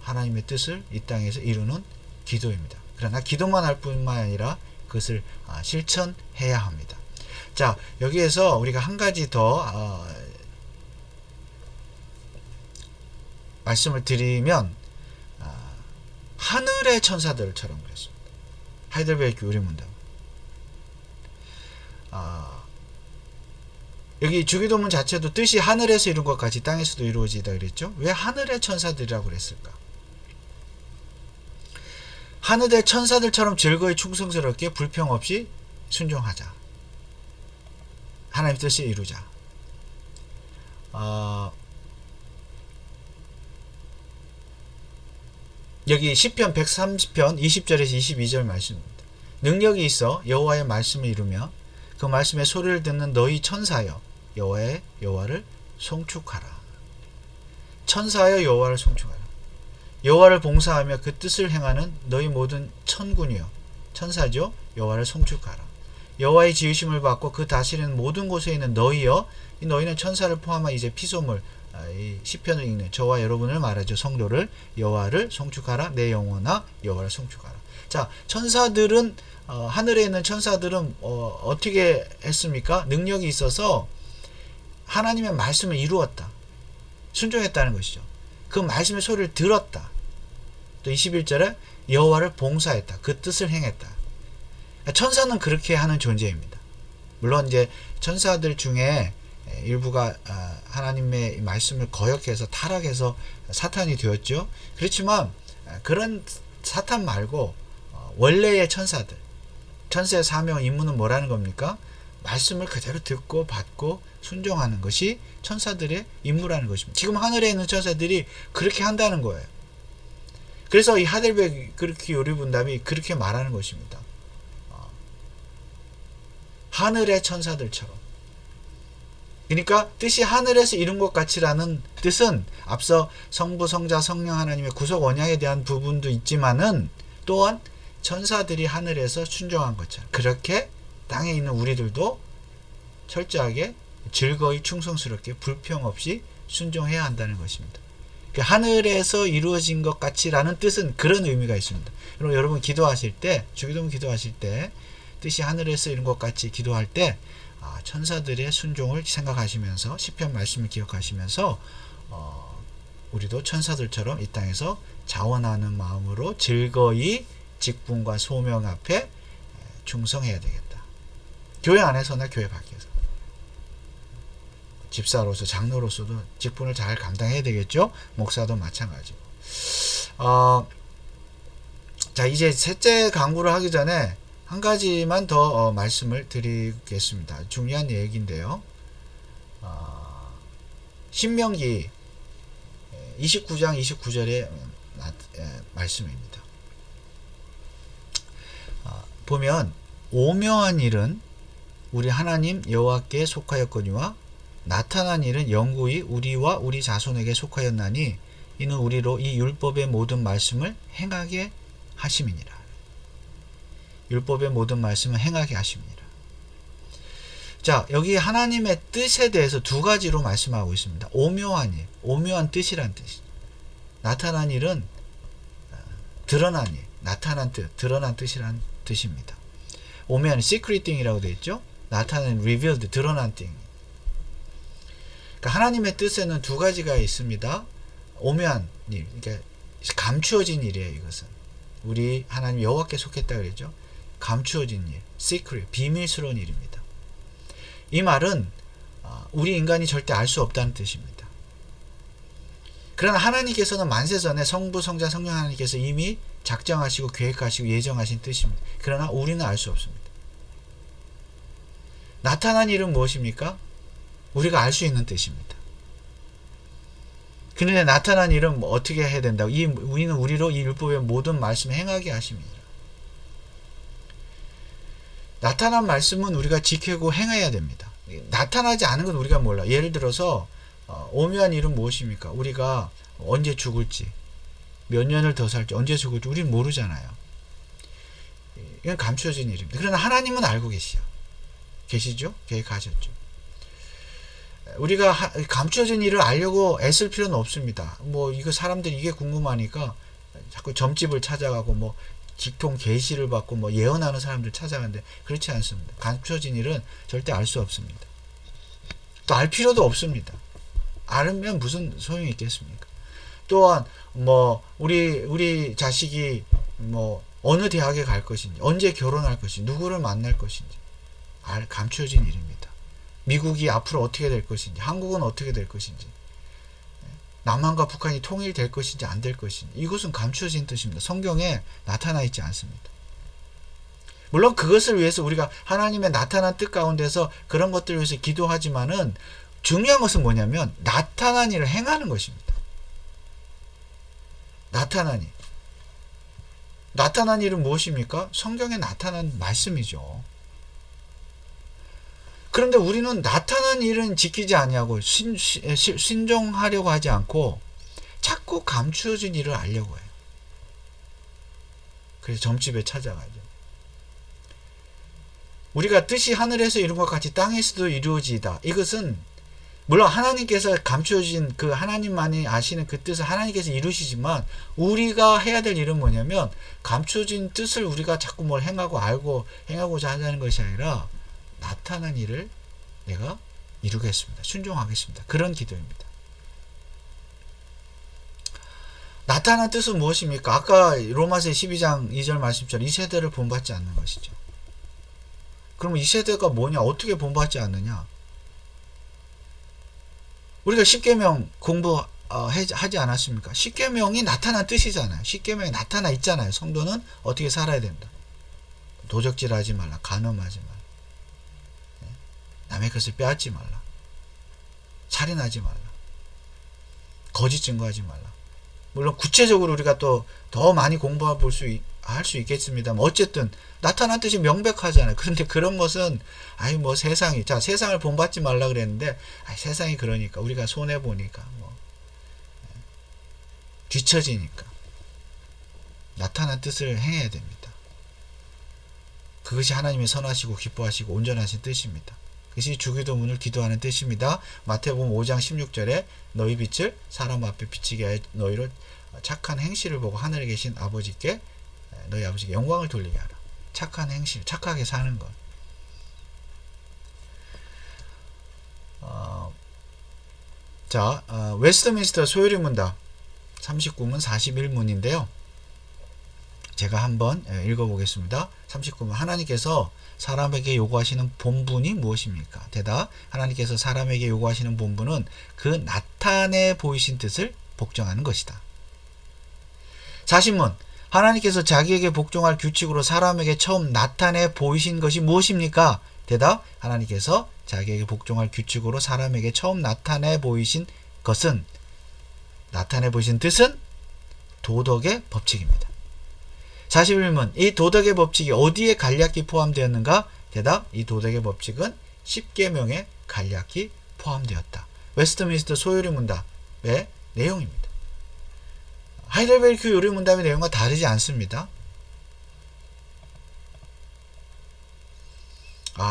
하나님의 뜻을 이 땅에서 이루는 기도입니다. 그러나 기도만 할 뿐만 아니라 그것을 실천해야 합니다. 자, 여기에서 우리가 한 가지 더 말씀을 드리면, 하늘의 천사들처럼 그랬습니다. 하이델베르크 요리문답. 여기 주기도문 자체도 뜻이 하늘에서 이룬 것 같이 땅에서도 이루어지다 그랬죠. 왜 하늘의 천사들이라고 그랬을까? 하늘의 천사들처럼 즐거이 충성스럽게 불평 없이 순종하자. 하나님 뜻을 이루자. 여기 시편 130편 20절에서 22절 말씀입니다. 능력이 있어 여호와의 말씀을 이루며 그 말씀의 소리를 듣는 너희 천사여 여호와를 송축하라. 천사여 여호와를 송축하라. 여호와를 봉사하며 그 뜻을 행하는 너희 모든 천군이여 천사죠. 여호와를 송축하라. 여호와의 지으심을 받고 그 다스리는 모든 곳에 있는 너희여, 이 너희는 천사를 포함한 이제 피조물, 이 시편을 읽는 저와 여러분을 말하죠. 성도를 여호와를 송축하라. 내 영혼아 여호와를 송축하라. 자, 천사들은 하늘에 있는 천사들은 어떻게 했습니까? 능력이 있어서 하나님의 말씀을 이루었다. 순종했다는 것이죠. 그 말씀의 소리를 들었다. 또 21절에 여호와를 봉사했다. 그 뜻을 행했다. 천사는 그렇게 하는 존재입니다. 물론 이제 천사들 중에 일부가 하나님의 말씀을 거역해서 타락해서 사탄이 되었죠. 그렇지만 그런 사탄 말고 원래의 천사들, 천사의 사명 임무는 뭐라는 겁니까? 말씀을 그대로 듣고 받고 순종하는 것이 천사들의 임무라는 것입니다. 지금 하늘에 있는 천사들이 그렇게 한다는 거예요. 그래서 이 하델벳 그렇게 요리분담이 그렇게 말하는 것입니다. 하늘의 천사들처럼. 그러니까 뜻이 하늘에서 이룬 것 같이라는 뜻은 앞서 성부, 성자, 성령 하나님의 구속 언약에 대한 부분도 있지만은 또한 천사들이 하늘에서 순종한 것처럼 그렇게 땅에 있는 우리들도 철저하게 즐거이 충성스럽게 불평 없이 순종해야 한다는 것입니다. 하늘에서 이루어진 것 같이라는 뜻은 그런 의미가 있습니다. 여러분 기도하실 때, 주기도문 기도하실 때 뜻이 하늘에서 이룬 것 같이 기도할 때 천사들의 순종을 생각하시면서 시편 말씀을 기억하시면서 우리도 천사들처럼 이 땅에서 자원하는 마음으로 즐거이 직분과 소명 앞에 충성해야 되겠다. 교회 안에서나 교회 밖에서. 집사로서 장로로서도 직분을 잘 감당해야 되겠죠. 목사도 마찬가지고. 자, 이제 셋째 강구를 하기 전에 한 가지만 더 말씀을 드리겠습니다. 중요한 얘기인데요. 신명기 29장 29절의 말씀입니다. 보면 오묘한 일은 우리 하나님 여호와께 속하였거니와 나타난 일은 영구히 우리와 우리 자손에게 속하였나니 이는 우리로 이 율법의 모든 말씀을 행하게 하심이니라. 율법의 모든 말씀을 행하게 하십니다. 자, 여기 하나님의 뜻에 대해서 두 가지로 말씀하고 있습니다. 오묘한 일, 오묘한 뜻이란 뜻이죠. 나타난 일은 드러난 일, 나타난 뜻, 드러난 뜻이란 뜻입니다. 오묘한 secret thing이라고 되어 있죠. 나타난 revealed, 드러난 thing. 그러니까 하나님의 뜻에는 두 가지가 있습니다. 오묘한 일, 그러니까 감추어진 일이에요. 이것은 우리 하나님 여호와께 속했다 그랬죠. 감추어진 일, secret, 비밀스러운 일입니다. 이 말은 우리 인간이 절대 알 수 없다는 뜻입니다. 그러나 하나님께서는 만세전에 성부, 성자, 성령 하나님께서 이미 작정하시고 계획하시고 예정하신 뜻입니다. 그러나 우리는 알 수 없습니다. 나타난 일은 무엇입니까? 우리가 알 수 있는 뜻입니다. 그런데 나타난 일은 어떻게 해야 된다고? 우리는 우리로 이 율법의 모든 말씀을 행하게 하십니다. 나타난 말씀은 우리가 지키고 행해야 됩니다. 나타나지 않은 건 우리가 몰라. 예를 들어서 오묘한 일은 무엇입니까? 우리가 언제 죽을지, 몇 년을 더 살지, 언제 죽을지 우리는 모르잖아요. 이건 감추어진 일입니다. 그러나 하나님은 알고 계시죠? 계획하셨죠. 우리가 감추어진 일을 알려고 애쓸 필요는 없습니다. 이거 사람들이 이게 궁금하니까 자꾸 점집을 찾아가고 직통 계시를 받고 예언하는 사람들 찾아가는데 그렇지 않습니다. 감춰진 일은 절대 알 수 없습니다. 또 알 필요도 없습니다. 알면 무슨 소용이 있겠습니까? 또한 우리 자식이 어느 대학에 갈 것인지, 언제 결혼할 것인지, 누구를 만날 것인지 감추어진 일입니다. 미국이 앞으로 어떻게 될 것인지, 한국은 어떻게 될 것인지, 남한과 북한이 통일될 것인지 안 될 것인지, 이것은 감추어진 뜻입니다. 성경에 나타나 있지 않습니다. 물론 그것을 위해서 우리가 하나님의 나타난 뜻 가운데서 그런 것들을 위해서 기도하지만은 중요한 것은 뭐냐면 나타난 일을 행하는 것입니다. 나타난 일은 무엇입니까? 성경에 나타난 말씀이죠. 그런데 우리는 나타난 일은 지키지 아니하고 순종하려고 하지 않고 자꾸 감추어진 일을 알려고 해요. 그래서 점집에 찾아가죠. 우리가 뜻이 하늘에서 이룬 것 같이 땅에서도 이루어지이다. 이것은 물론 하나님께서 감추어진 그 하나님만이 아시는 그 뜻을 하나님께서 이루시지만 우리가 해야 될 일은 뭐냐면 감추어진 뜻을 우리가 자꾸 뭘 행하고 알고 행하고자 하자는 것이 아니라 나타난 일을 내가 이루겠습니다. 순종하겠습니다. 그런 기도입니다. 나타난 뜻은 무엇입니까? 아까 로마서 12장 2절 말씀처럼 이 세대를 본받지 않는 것이죠. 그러면 이 세대가 뭐냐? 어떻게 본받지 않느냐? 우리가 십계명 공부하지 않았습니까? 십계명이 나타난 뜻이잖아요. 십계명이 나타나 있잖아요. 성도는 어떻게 살아야 된다. 도적질하지 말라. 간음하지 말라. 남의 것을 빼앗지 말라. 살인하지 말라. 거짓 증거하지 말라. 물론 구체적으로 우리가 또 더 많이 공부해 볼 할 수 있겠습니다만 어쨌든 나타난 뜻이 명백하잖아요. 그런데 그런 것은 뭐 세상이 세상을 본받지 말라 그랬는데 세상이 그러니까 우리가 손해 보니까 뒤처지니까 나타난 뜻을 행해야 됩니다. 그것이 하나님의 선하시고 기뻐하시고 온전하신 뜻입니다. 그것이 주기도문을 기도하는 뜻입니다. 마태복음 5장 16절에 너희 빛을 사람 앞에 비치게 하여 너희를 착한 행실을 보고 하늘에 계신 아버지께 너희 아버지께 영광을 돌리게 하라. 착한 행실, 착하게 사는 것. 웨스트민스터 소요리 문답 39문 41문인데요. 제가 한번 읽어보겠습니다. 39문 하나님께서 사람에게 요구하시는 본분이 무엇입니까? 대답 하나님께서 사람에게 요구하시는 본분은 그 나타내 보이신 뜻을 복종하는 것이다. 40문 하나님께서 자기에게 복종할 규칙으로 사람에게 처음 나타내 보이신 것이 무엇입니까? 대답 하나님께서 자기에게 복종할 규칙으로 사람에게 처음 나타내 보이신 것은 나타내 보이신 뜻은 도덕의 법칙입니다. 41문 이 도덕의 법칙이 어디에 간략히 포함되었는가? 대답 이 도덕의 법칙은 십계명에 간략히 포함되었다. 웨스트민스터 소요리 문답의 내용입니다. 하이델베르크 요리 문답의 내용과 다르지 않습니다.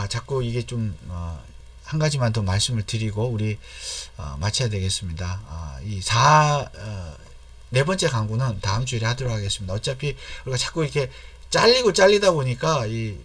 자꾸 이게 좀 한 가지만 더 말씀을 드리고 우리 마쳐야 되겠습니다. 네 번째 강구는 다음 주에 하도록 하겠습니다. 어차피 우리가 자꾸 이렇게 잘리다 보니까 이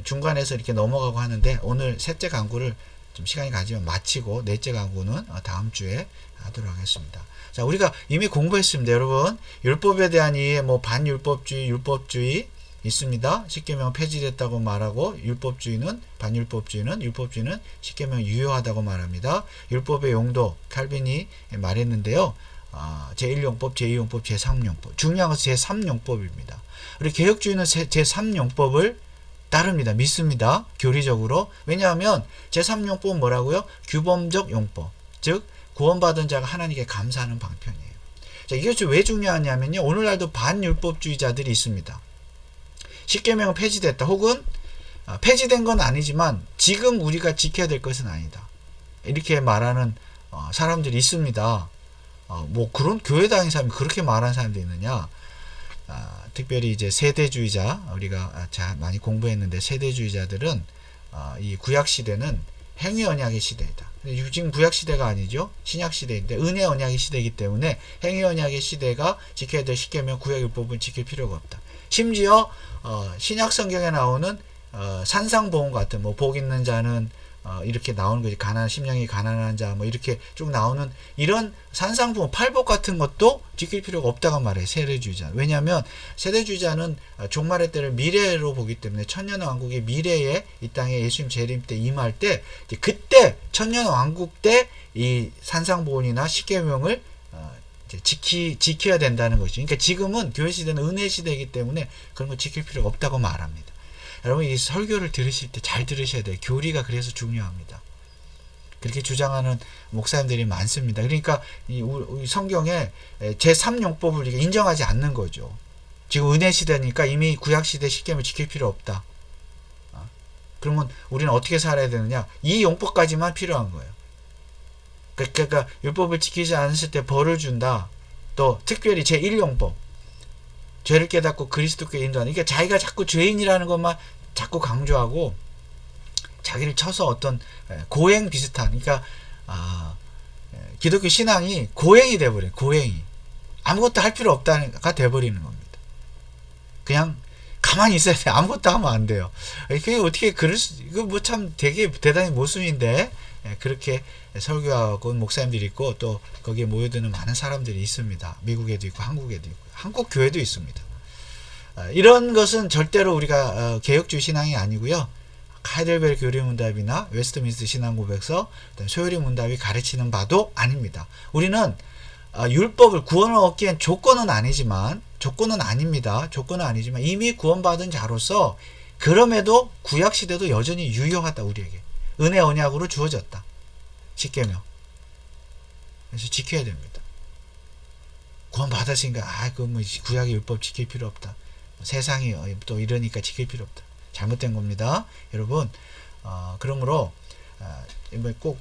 중간에서 이렇게 넘어가고 하는데 오늘 셋째 강구를 좀 시간이 가지면 마치고 넷째 강구는 다음 주에 하도록 하겠습니다. 자, 우리가 이미 공부했습니다. 여러분, 율법에 대한 이해, 반율법주의, 율법주의 있습니다. 십계명 폐지됐다고 말하고 율법주의는 십계명 유효하다고 말합니다. 율법의 용도 칼빈이 말했는데요. 제1용법, 제2용법, 제3용법. 중요한 것은 제3용법입니다. 우리 개혁주의는 제3용법을 따릅니다. 믿습니다. 교리적으로. 왜냐하면 제3용법은 뭐라고요? 규범적 용법. 즉 구원받은 자가 하나님께 감사하는 방편이에요. 자, 이것이 왜 중요하냐면요. 오늘날도 반율법주의자들이 있습니다. 십계명은 폐지됐다. 혹은 폐지된 건 아니지만 지금 우리가 지켜야 될 것은 아니다. 이렇게 말하는 사람들이 있습니다. 그런 교회 다니는 사람이 그렇게 말하는 사람도 있느냐? 특별히 이제 세대주의자, 우리가 많이 공부했는데 세대주의자들은 이 구약 시대는 행위 언약의 시대이다. 지금 구약 시대가 아니죠. 신약 시대인데 은혜 언약의 시대이기 때문에 행위 언약의 시대가 지켜야 될 십계명 구약 율법은 지킬 필요가 없다. 심지어 신약 성경에 나오는 산상보험 같은 복 있는 자는 이렇게 나오는 거지. 심령이 가난한 자, 뭐 이렇게 쭉 나오는 이런 산상부모, 팔복 같은 것도 지킬 필요가 없다고 말해요. 세대주의자. 왜냐하면 세대주의자는 종말의 때를 미래로 보기 때문에 천년왕국의 미래에 이 땅에 예수님 재림 때 임할 때, 그때 천년왕국 때 이 산상보훈이나 십계명을 지켜야 된다는 것이죠. 그러니까 지금은 교회 시대는 은혜 시대이기 때문에 그런 거 지킬 필요가 없다고 말합니다. 여러분, 이 설교를 들으실 때 잘 들으셔야 돼요. 교리가 그래서 중요합니다. 그렇게 주장하는 목사님들이 많습니다. 그러니까 이 성경에 제3용법을 인정하지 않는 거죠. 지금 은혜 시대니까 이미 구약 시대 십계명을 지킬 필요 없다. 그러면 우리는 어떻게 살아야 되느냐? 이 용법까지만 필요한 거예요. 그러니까 율법을 지키지 않았을 때 벌을 준다. 또 특별히 제1용법, 죄를 깨닫고 그리스도께 인도하는, 그러니까 자기가 자꾸 죄인이라는 것만 자꾸 강조하고 자기를 쳐서 어떤 고행 비슷한, 그러니까 기독교 신앙이 고행이 돼버려요. 고행이 아무것도 할 필요 없다가 돼버리는 겁니다. 그냥 가만히 있어야 돼. 아무것도 하면 안 돼요. 그게 어떻게 이거 뭐 참 되게 대단히 모순인데, 그렇게 설교하고 목사님들이 있고 또 거기에 모여드는 많은 사람들이 있습니다. 미국에도 있고 한국에도 있고 한국 교회도 있습니다. 이런 것은 절대로 우리가 개혁주의 신앙이 아니고요. 하이델베르 교리문답이나 웨스트민스터 신앙고백서, 소요리 문답이 가르치는 바도 아닙니다. 우리는 율법을 구원을 얻기엔 조건은 아닙니다. 조건은 아니지만 이미 구원받은 자로서 그럼에도 구약시대도 여전히 유효하다. 우리에게 은혜 언약으로 주어졌다. 십계명. 그래서 지켜야 됩니다. 구원받았으니까 그 뭐 구약의 율법 지킬 필요 없다. 세상이 또 이러니까 지킬 필요 없다. 잘못된 겁니다. 여러분, 그러므로 꼭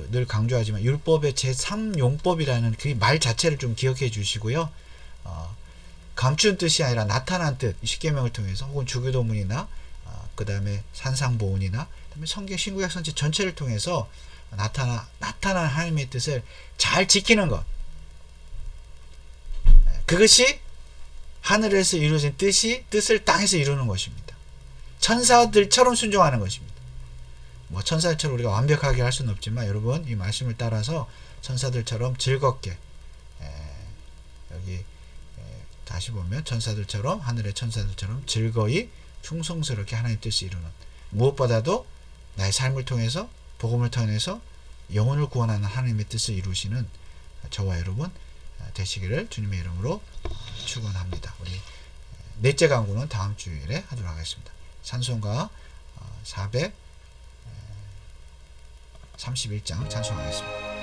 늘 강조하지만 율법의 제3용법이라는 그 말 자체를 좀 기억해 주시고요. 감춘 뜻이 아니라 나타난 뜻, 십계명을 통해서 혹은 주기도문이나 그 다음에 산상보훈이나 그다음에 성경 신구약 선지 전체를 통해서 나타난 하나님의 뜻을 잘 지키는 것, 그것이 하늘에서 이루어진 뜻을 땅에서 이루는 것입니다. 천사들처럼 순종하는 것입니다. 뭐 천사들처럼 우리가 완벽하게 할 수는 없지만 여러분, 이 말씀을 따라서 천사들처럼 즐겁게, 여기 다시 보면 천사들처럼, 하늘의 천사들처럼 즐거이 충성스럽게 하나님 뜻을 이루는, 무엇보다도 나의 삶을 통해서, 복음을 통해서 영혼을 구원하는 하나님의 뜻을 이루시는 저와 여러분 되시기를 주님의 이름으로 축원합니다. 우리 넷째 강구는 다음 주일에 하도록 하겠습니다. 찬송가 431장 찬송하겠습니다.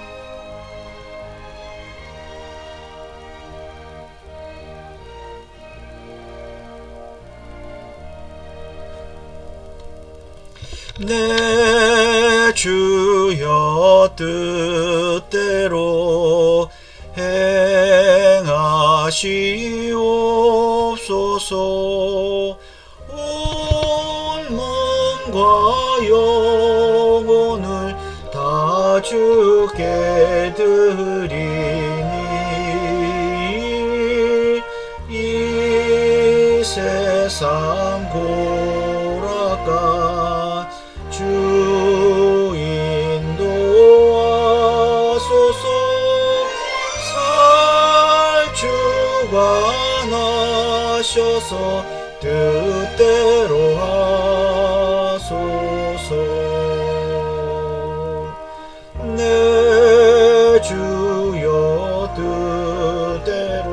내 주여 뜻대로 행하시옵소서. 온 몸과 영혼을 다 주께 드리니 이 세상 고락가 주 인도하소서. 살 주가 나셔서 뜻대로 하소서. 내 주여 뜻대로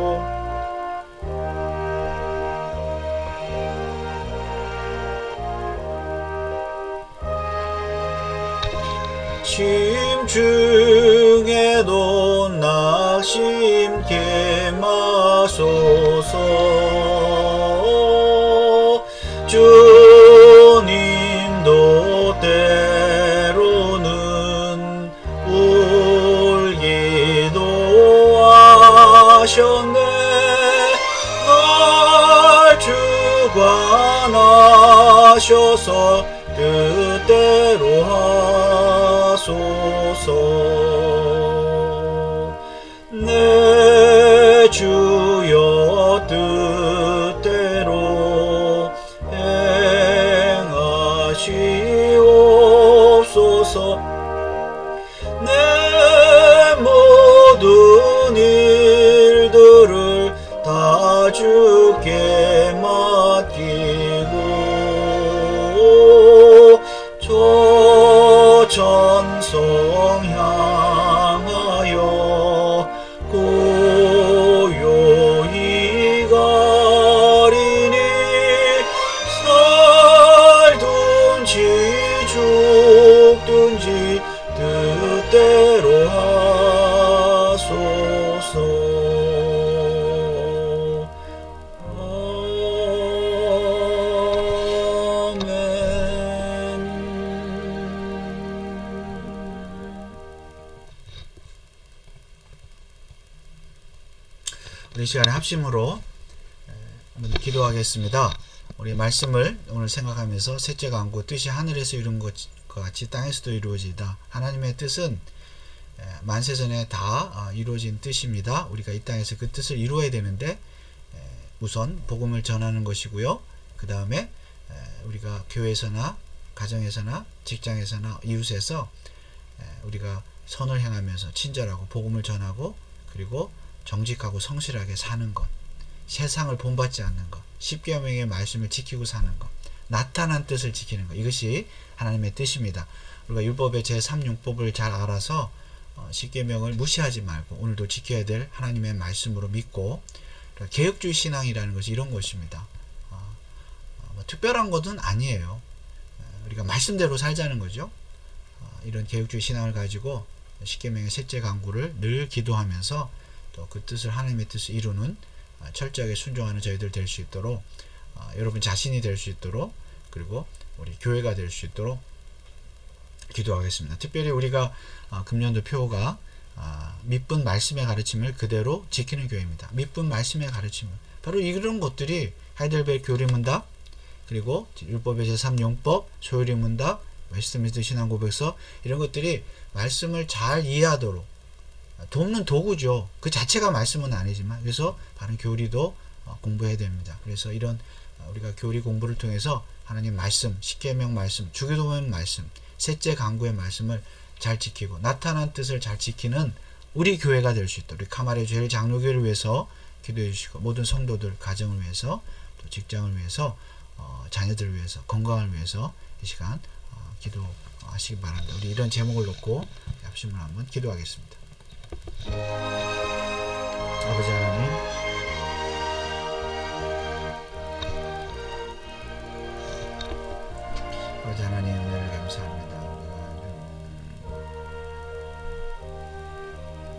심중에도 낙심케 마소서. 주님도 때로는 울기도 하셨네. 날 주가 나셔서 뜻대로 하소서. 내 주여 뜻대로 행하시옵소서. 우리 시간에 합심으로 한번 기도하겠습니다. 우리 말씀을 오늘 생각하면서 셋째 강구, 뜻이 하늘에서 이룬 것과 같이 땅에서도 이루어지다. 하나님의 뜻은 만세전에 다 이루어진 뜻입니다. 우리가 이 땅에서 그 뜻을 이루어야 되는데 우선 복음을 전하는 것이고요. 그 다음에 우리가 교회에서나 가정에서나 직장에서나 이웃에서 우리가 선을 행하면서 친절하고 복음을 전하고 그리고 정직하고 성실하게 사는 것, 세상을 본받지 않는 것, 십계명의 말씀을 지키고 사는 것, 나타난 뜻을 지키는 것, 이것이 하나님의 뜻입니다. 우리가 율법의 제3율법을 잘 알아서 십계명을 무시하지 말고 오늘도 지켜야 될 하나님의 말씀으로 믿고, 개혁주의 신앙이라는 것이 이런 것입니다. 뭐 특별한 것은 아니에요. 우리가 말씀대로 살자는 거죠. 이런 개혁주의 신앙을 가지고 십계명의 셋째 강구를 늘 기도하면서 또 그 뜻을, 하나님의 뜻을 이루는 철저하게 순종하는 저희들 될 수 있도록, 여러분 자신이 될 수 있도록, 그리고 우리 교회가 될 수 있도록 기도하겠습니다. 특별히 우리가 금년도 표가 믿분 말씀의 가르침을 그대로 지키는 교회입니다. 믿분 말씀의 가르침을, 바로 이런 것들이 하이델베르 교리문답, 그리고 율법의 제3용법, 소요리 문답, 웨스트민스터 신앙고백서, 이런 것들이 말씀을 잘 이해하도록 돕는 도구죠. 그 자체가 말씀은 아니지만, 그래서 바른 교리도 공부해야 됩니다. 그래서 이런 우리가 교리 공부를 통해서 하나님 말씀, 십계명 말씀, 주기도문 말씀, 셋째 강구의 말씀을 잘 지키고 나타난 뜻을 잘 지키는 우리 교회가 될 수 있도록, 우리 카마레 주일 장로교회를 위해서 기도해 주시고, 모든 성도들 가정을 위해서, 또 직장을 위해서, 자녀들을 위해서, 건강을 위해서 이 시간 기도하시기 바랍니다. 우리 이런 제목을 놓고 합심을 한번 기도하겠습니다. 아버지 하나님, 아버지 하나님 은혜를 감사합니다.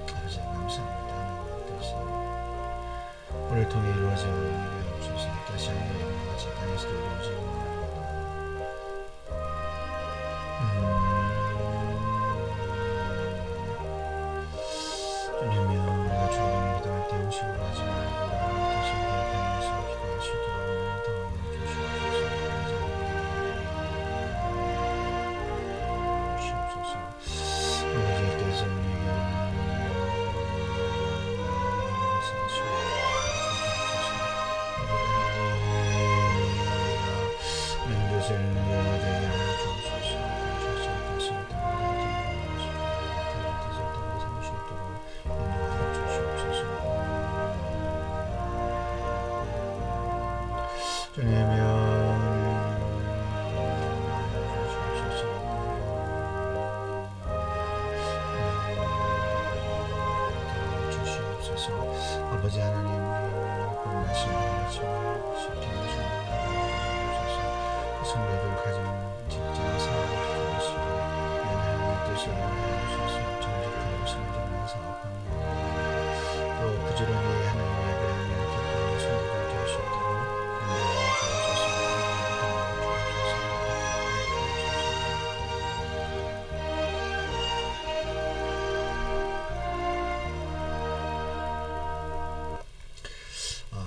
아버지 감사합니다. 뜻이 우리를 통해 이루어져 이게 없어서 다시 하늘에 있는 같이 땅에서도 이루어지고 주님이여, 우리가 주님을 기도할 때 음식으로 하지 말고 우리의 뜻을 기억하면서 기도할 수 있도록 더하여 주시옵소서. 아버지의 뜻은 아버지 하나님, 그 말씀을 쉽게 해주옵소서. 성도들 가정, 직장, 사업, 교수들, 하나님의 뜻을 이루어주셔서 정직하고 성실한 사업하는 또 부지런히 하나님의 예배하며 기도하는 성도들 될 수 있도록 인도하여 주옵소서.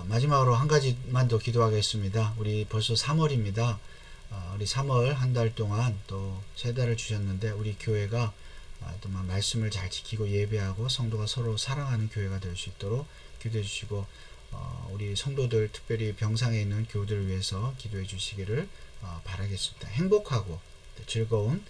마지막으로 한 가지만 더 기도하겠습니다. 우리 벌써 3월입니다. 우리 3월 한 달 동안 또 3달을 주셨는데, 우리 교회가 또 말씀을 잘 지키고 예배하고 성도가 서로 사랑하는 교회가 될 수 있도록 기도해 주시고, 우리 성도들, 특별히 병상에 있는 교우들을 위해서 기도해 주시기를 바라겠습니다. 행복하고 즐거운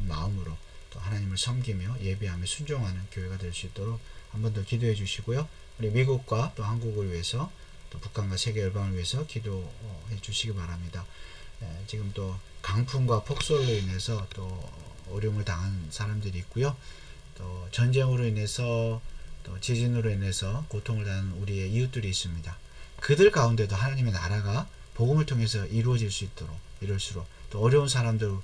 마음으로 또 하나님을 섬기며 예배하며 순종하는 교회가 될 수 있도록 한 번 더 기도해 주시고요. 우리 미국과 또 한국을 위해서, 또 북한과 세계 열방을 위해서 기도해 주시기 바랍니다. 지금 또 강풍과 폭설로 인해서 또 어려움을 당한 사람들이 있고요. 또 전쟁으로 인해서, 또 지진으로 인해서 고통을 당하는 우리의 이웃들이 있습니다. 그들 가운데도 하나님의 나라가 복음을 통해서 이루어질 수 있도록, 이럴수록 또 어려운 사람들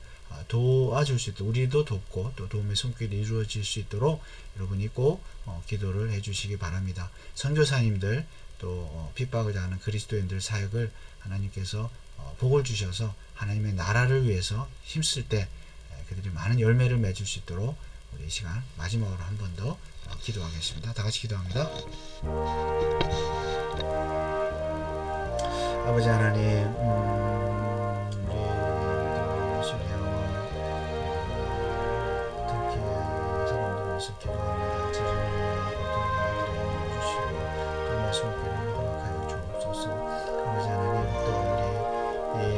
도와줄 수 있도록, 우리도 돕고 또 도움의 손길이 이루어질 수 있도록 여러분이 꼭 기도를 해주시기 바랍니다. 선교사님들, 또 핍박을 당하는 그리스도인들 사역을 하나님께서 복을 주셔서 하나님의 나라를 위해서 힘쓸 때 그들이 많은 열매를 맺을 수 있도록 우리 이 시간 마지막으로 한 번 더 기도하겠습니다. 다 같이 기도합니다. 아버지 하나님, 우리 시리아와 터키의 사람들에서 기도합니다. 지진이나 고통을 주시고 또 말씀을 허락하여 주옵소서. 아버지 하나님, 또 우리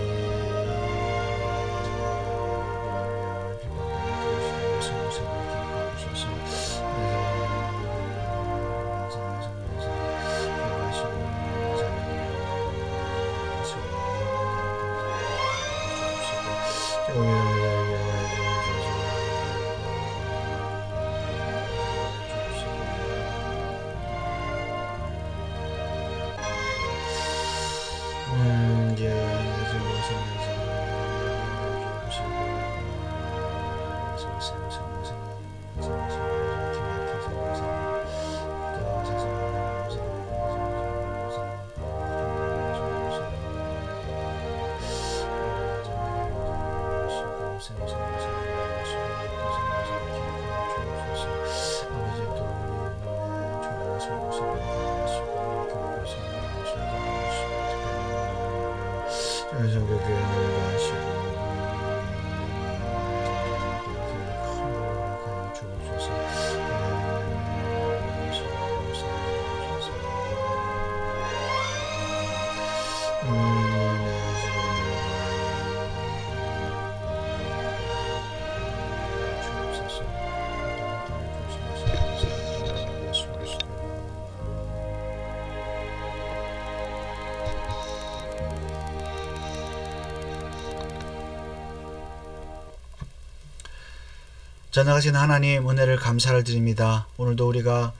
전능하신 하나님, 은혜를 감사를 드립니다. 오늘도 우리가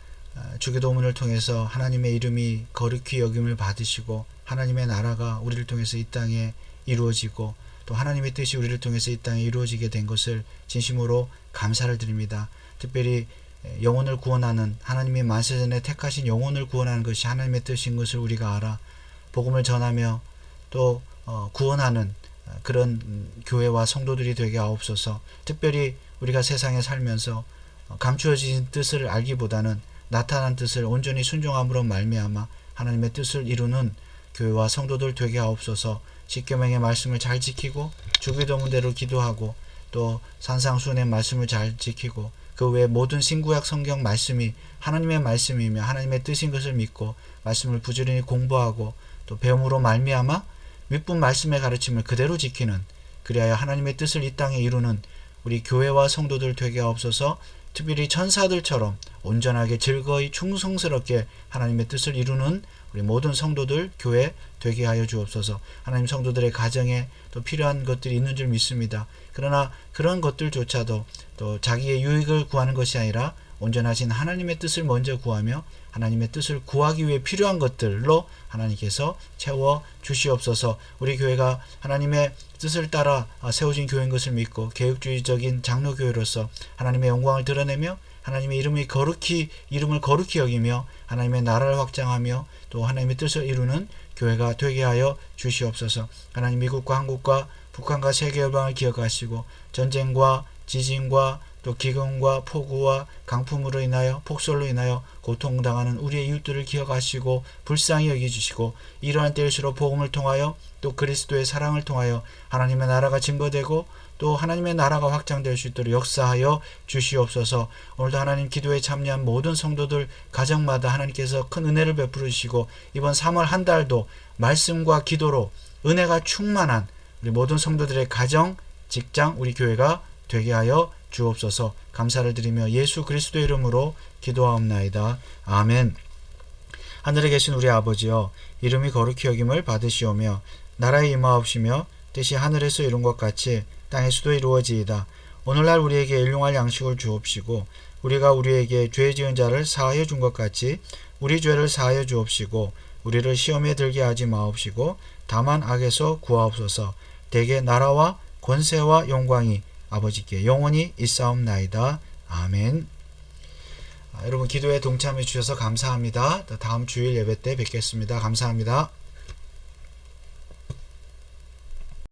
주기도문을 통해서 하나님의 이름이 거룩히 여김을 받으시고 하나님의 나라가 우리를 통해서 이 땅에 이루어지고 또 하나님의 뜻이 우리를 통해서 이 땅에 이루어지게 된 것을 진심으로 감사를 드립니다. 특별히 영혼을 구원하는, 하나님이 만세전에 택하신 영혼을 구원하는 것이 하나님의 뜻인 것을 우리가 알아 복음을 전하며 또 구원하는 그런 교회와 성도들이 되게 하옵소서. 특별히 우리가 세상에 살면서 감추어진 뜻을 알기보다는 나타난 뜻을 온전히 순종함으로 말미암아 하나님의 뜻을 이루는 교회와 성도들 되게 하옵소서. 십계명의 말씀을 잘 지키고 주기도문대로 기도하고 또 산상수훈의 말씀을 잘 지키고 그 외 모든 신구약 성경 말씀이 하나님의 말씀이며 하나님의 뜻인 것을 믿고 말씀을 부지런히 공부하고 또 배움으로 말미암아 윗분 말씀의 가르침을 그대로 지키는, 그리하여 하나님의 뜻을 이 땅에 이루는 우리 교회와 성도들 되게 하옵소서. 특별히 천사들처럼 온전하게 즐거이 충성스럽게 하나님의 뜻을 이루는 우리 모든 성도들 교회 되게 하여 주옵소서. 하나님, 성도들의 가정에 또 필요한 것들이 있는 줄 믿습니다. 그러나 그런 것들조차도 또 자기의 유익을 구하는 것이 아니라 온전하신 하나님의 뜻을 먼저 구하며 하나님의 뜻을 구하기 위해 필요한 것들로 하나님께서 채워 주시옵소서. 우리 교회가 하나님의 뜻을 따라 세워진 교회인 것을 믿고 개혁주의적인 장로교회로서 하나님의 영광을 드러내며 하나님의 이름을 거룩히 여기며 하나님의 나라를 확장하며 또 하나님의 뜻을 이루는 교회가 되게 하여 주시옵소서. 하나님, 미국과 한국과 북한과 세계 열방을 기억하시고 전쟁과 지진과 또 기근과 폭우와 강풍으로 인하여 폭설로 인하여 고통당하는 우리의 이웃들을 기억하시고 불쌍히 여겨주시고 이러한 때일수록 복음을 통하여 또 그리스도의 사랑을 통하여 하나님의 나라가 증거되고 또 하나님의 나라가 확장될 수 있도록 역사하여 주시옵소서. 오늘도 하나님 기도에 참여한 모든 성도들 가정마다 하나님께서 큰 은혜를 베풀어 주시고 이번 3월 한 달도 말씀과 기도로 은혜가 충만한 우리 모든 성도들의 가정, 직장, 우리 교회가 되게 하여 주옵소서. 감사를 드리며 예수 그리스도의 이름으로 기도하옵나이다. 아멘. 하늘에 계신 우리 아버지여, 이름이 거룩히 여김을 받으시오며 나라에 임하옵시며 뜻이 하늘에서 이룬 것 같이 땅에서도 이루어지이다. 오늘날 우리에게 일용할 양식을 주옵시고 우리가 우리에게 죄 지은 자를 사하여 준 것 같이 우리 죄를 사하여 주옵시고 우리를 시험에 들게 하지 마옵시고 다만 악에서 구하옵소서. 대개 나라와 권세와 영광이 아버지께 영원히 있사옵나이다. 아멘. 여러분 기도에 동참해 주셔서 감사합니다. 다음 주일 예배 때 뵙겠습니다. 감사합니다.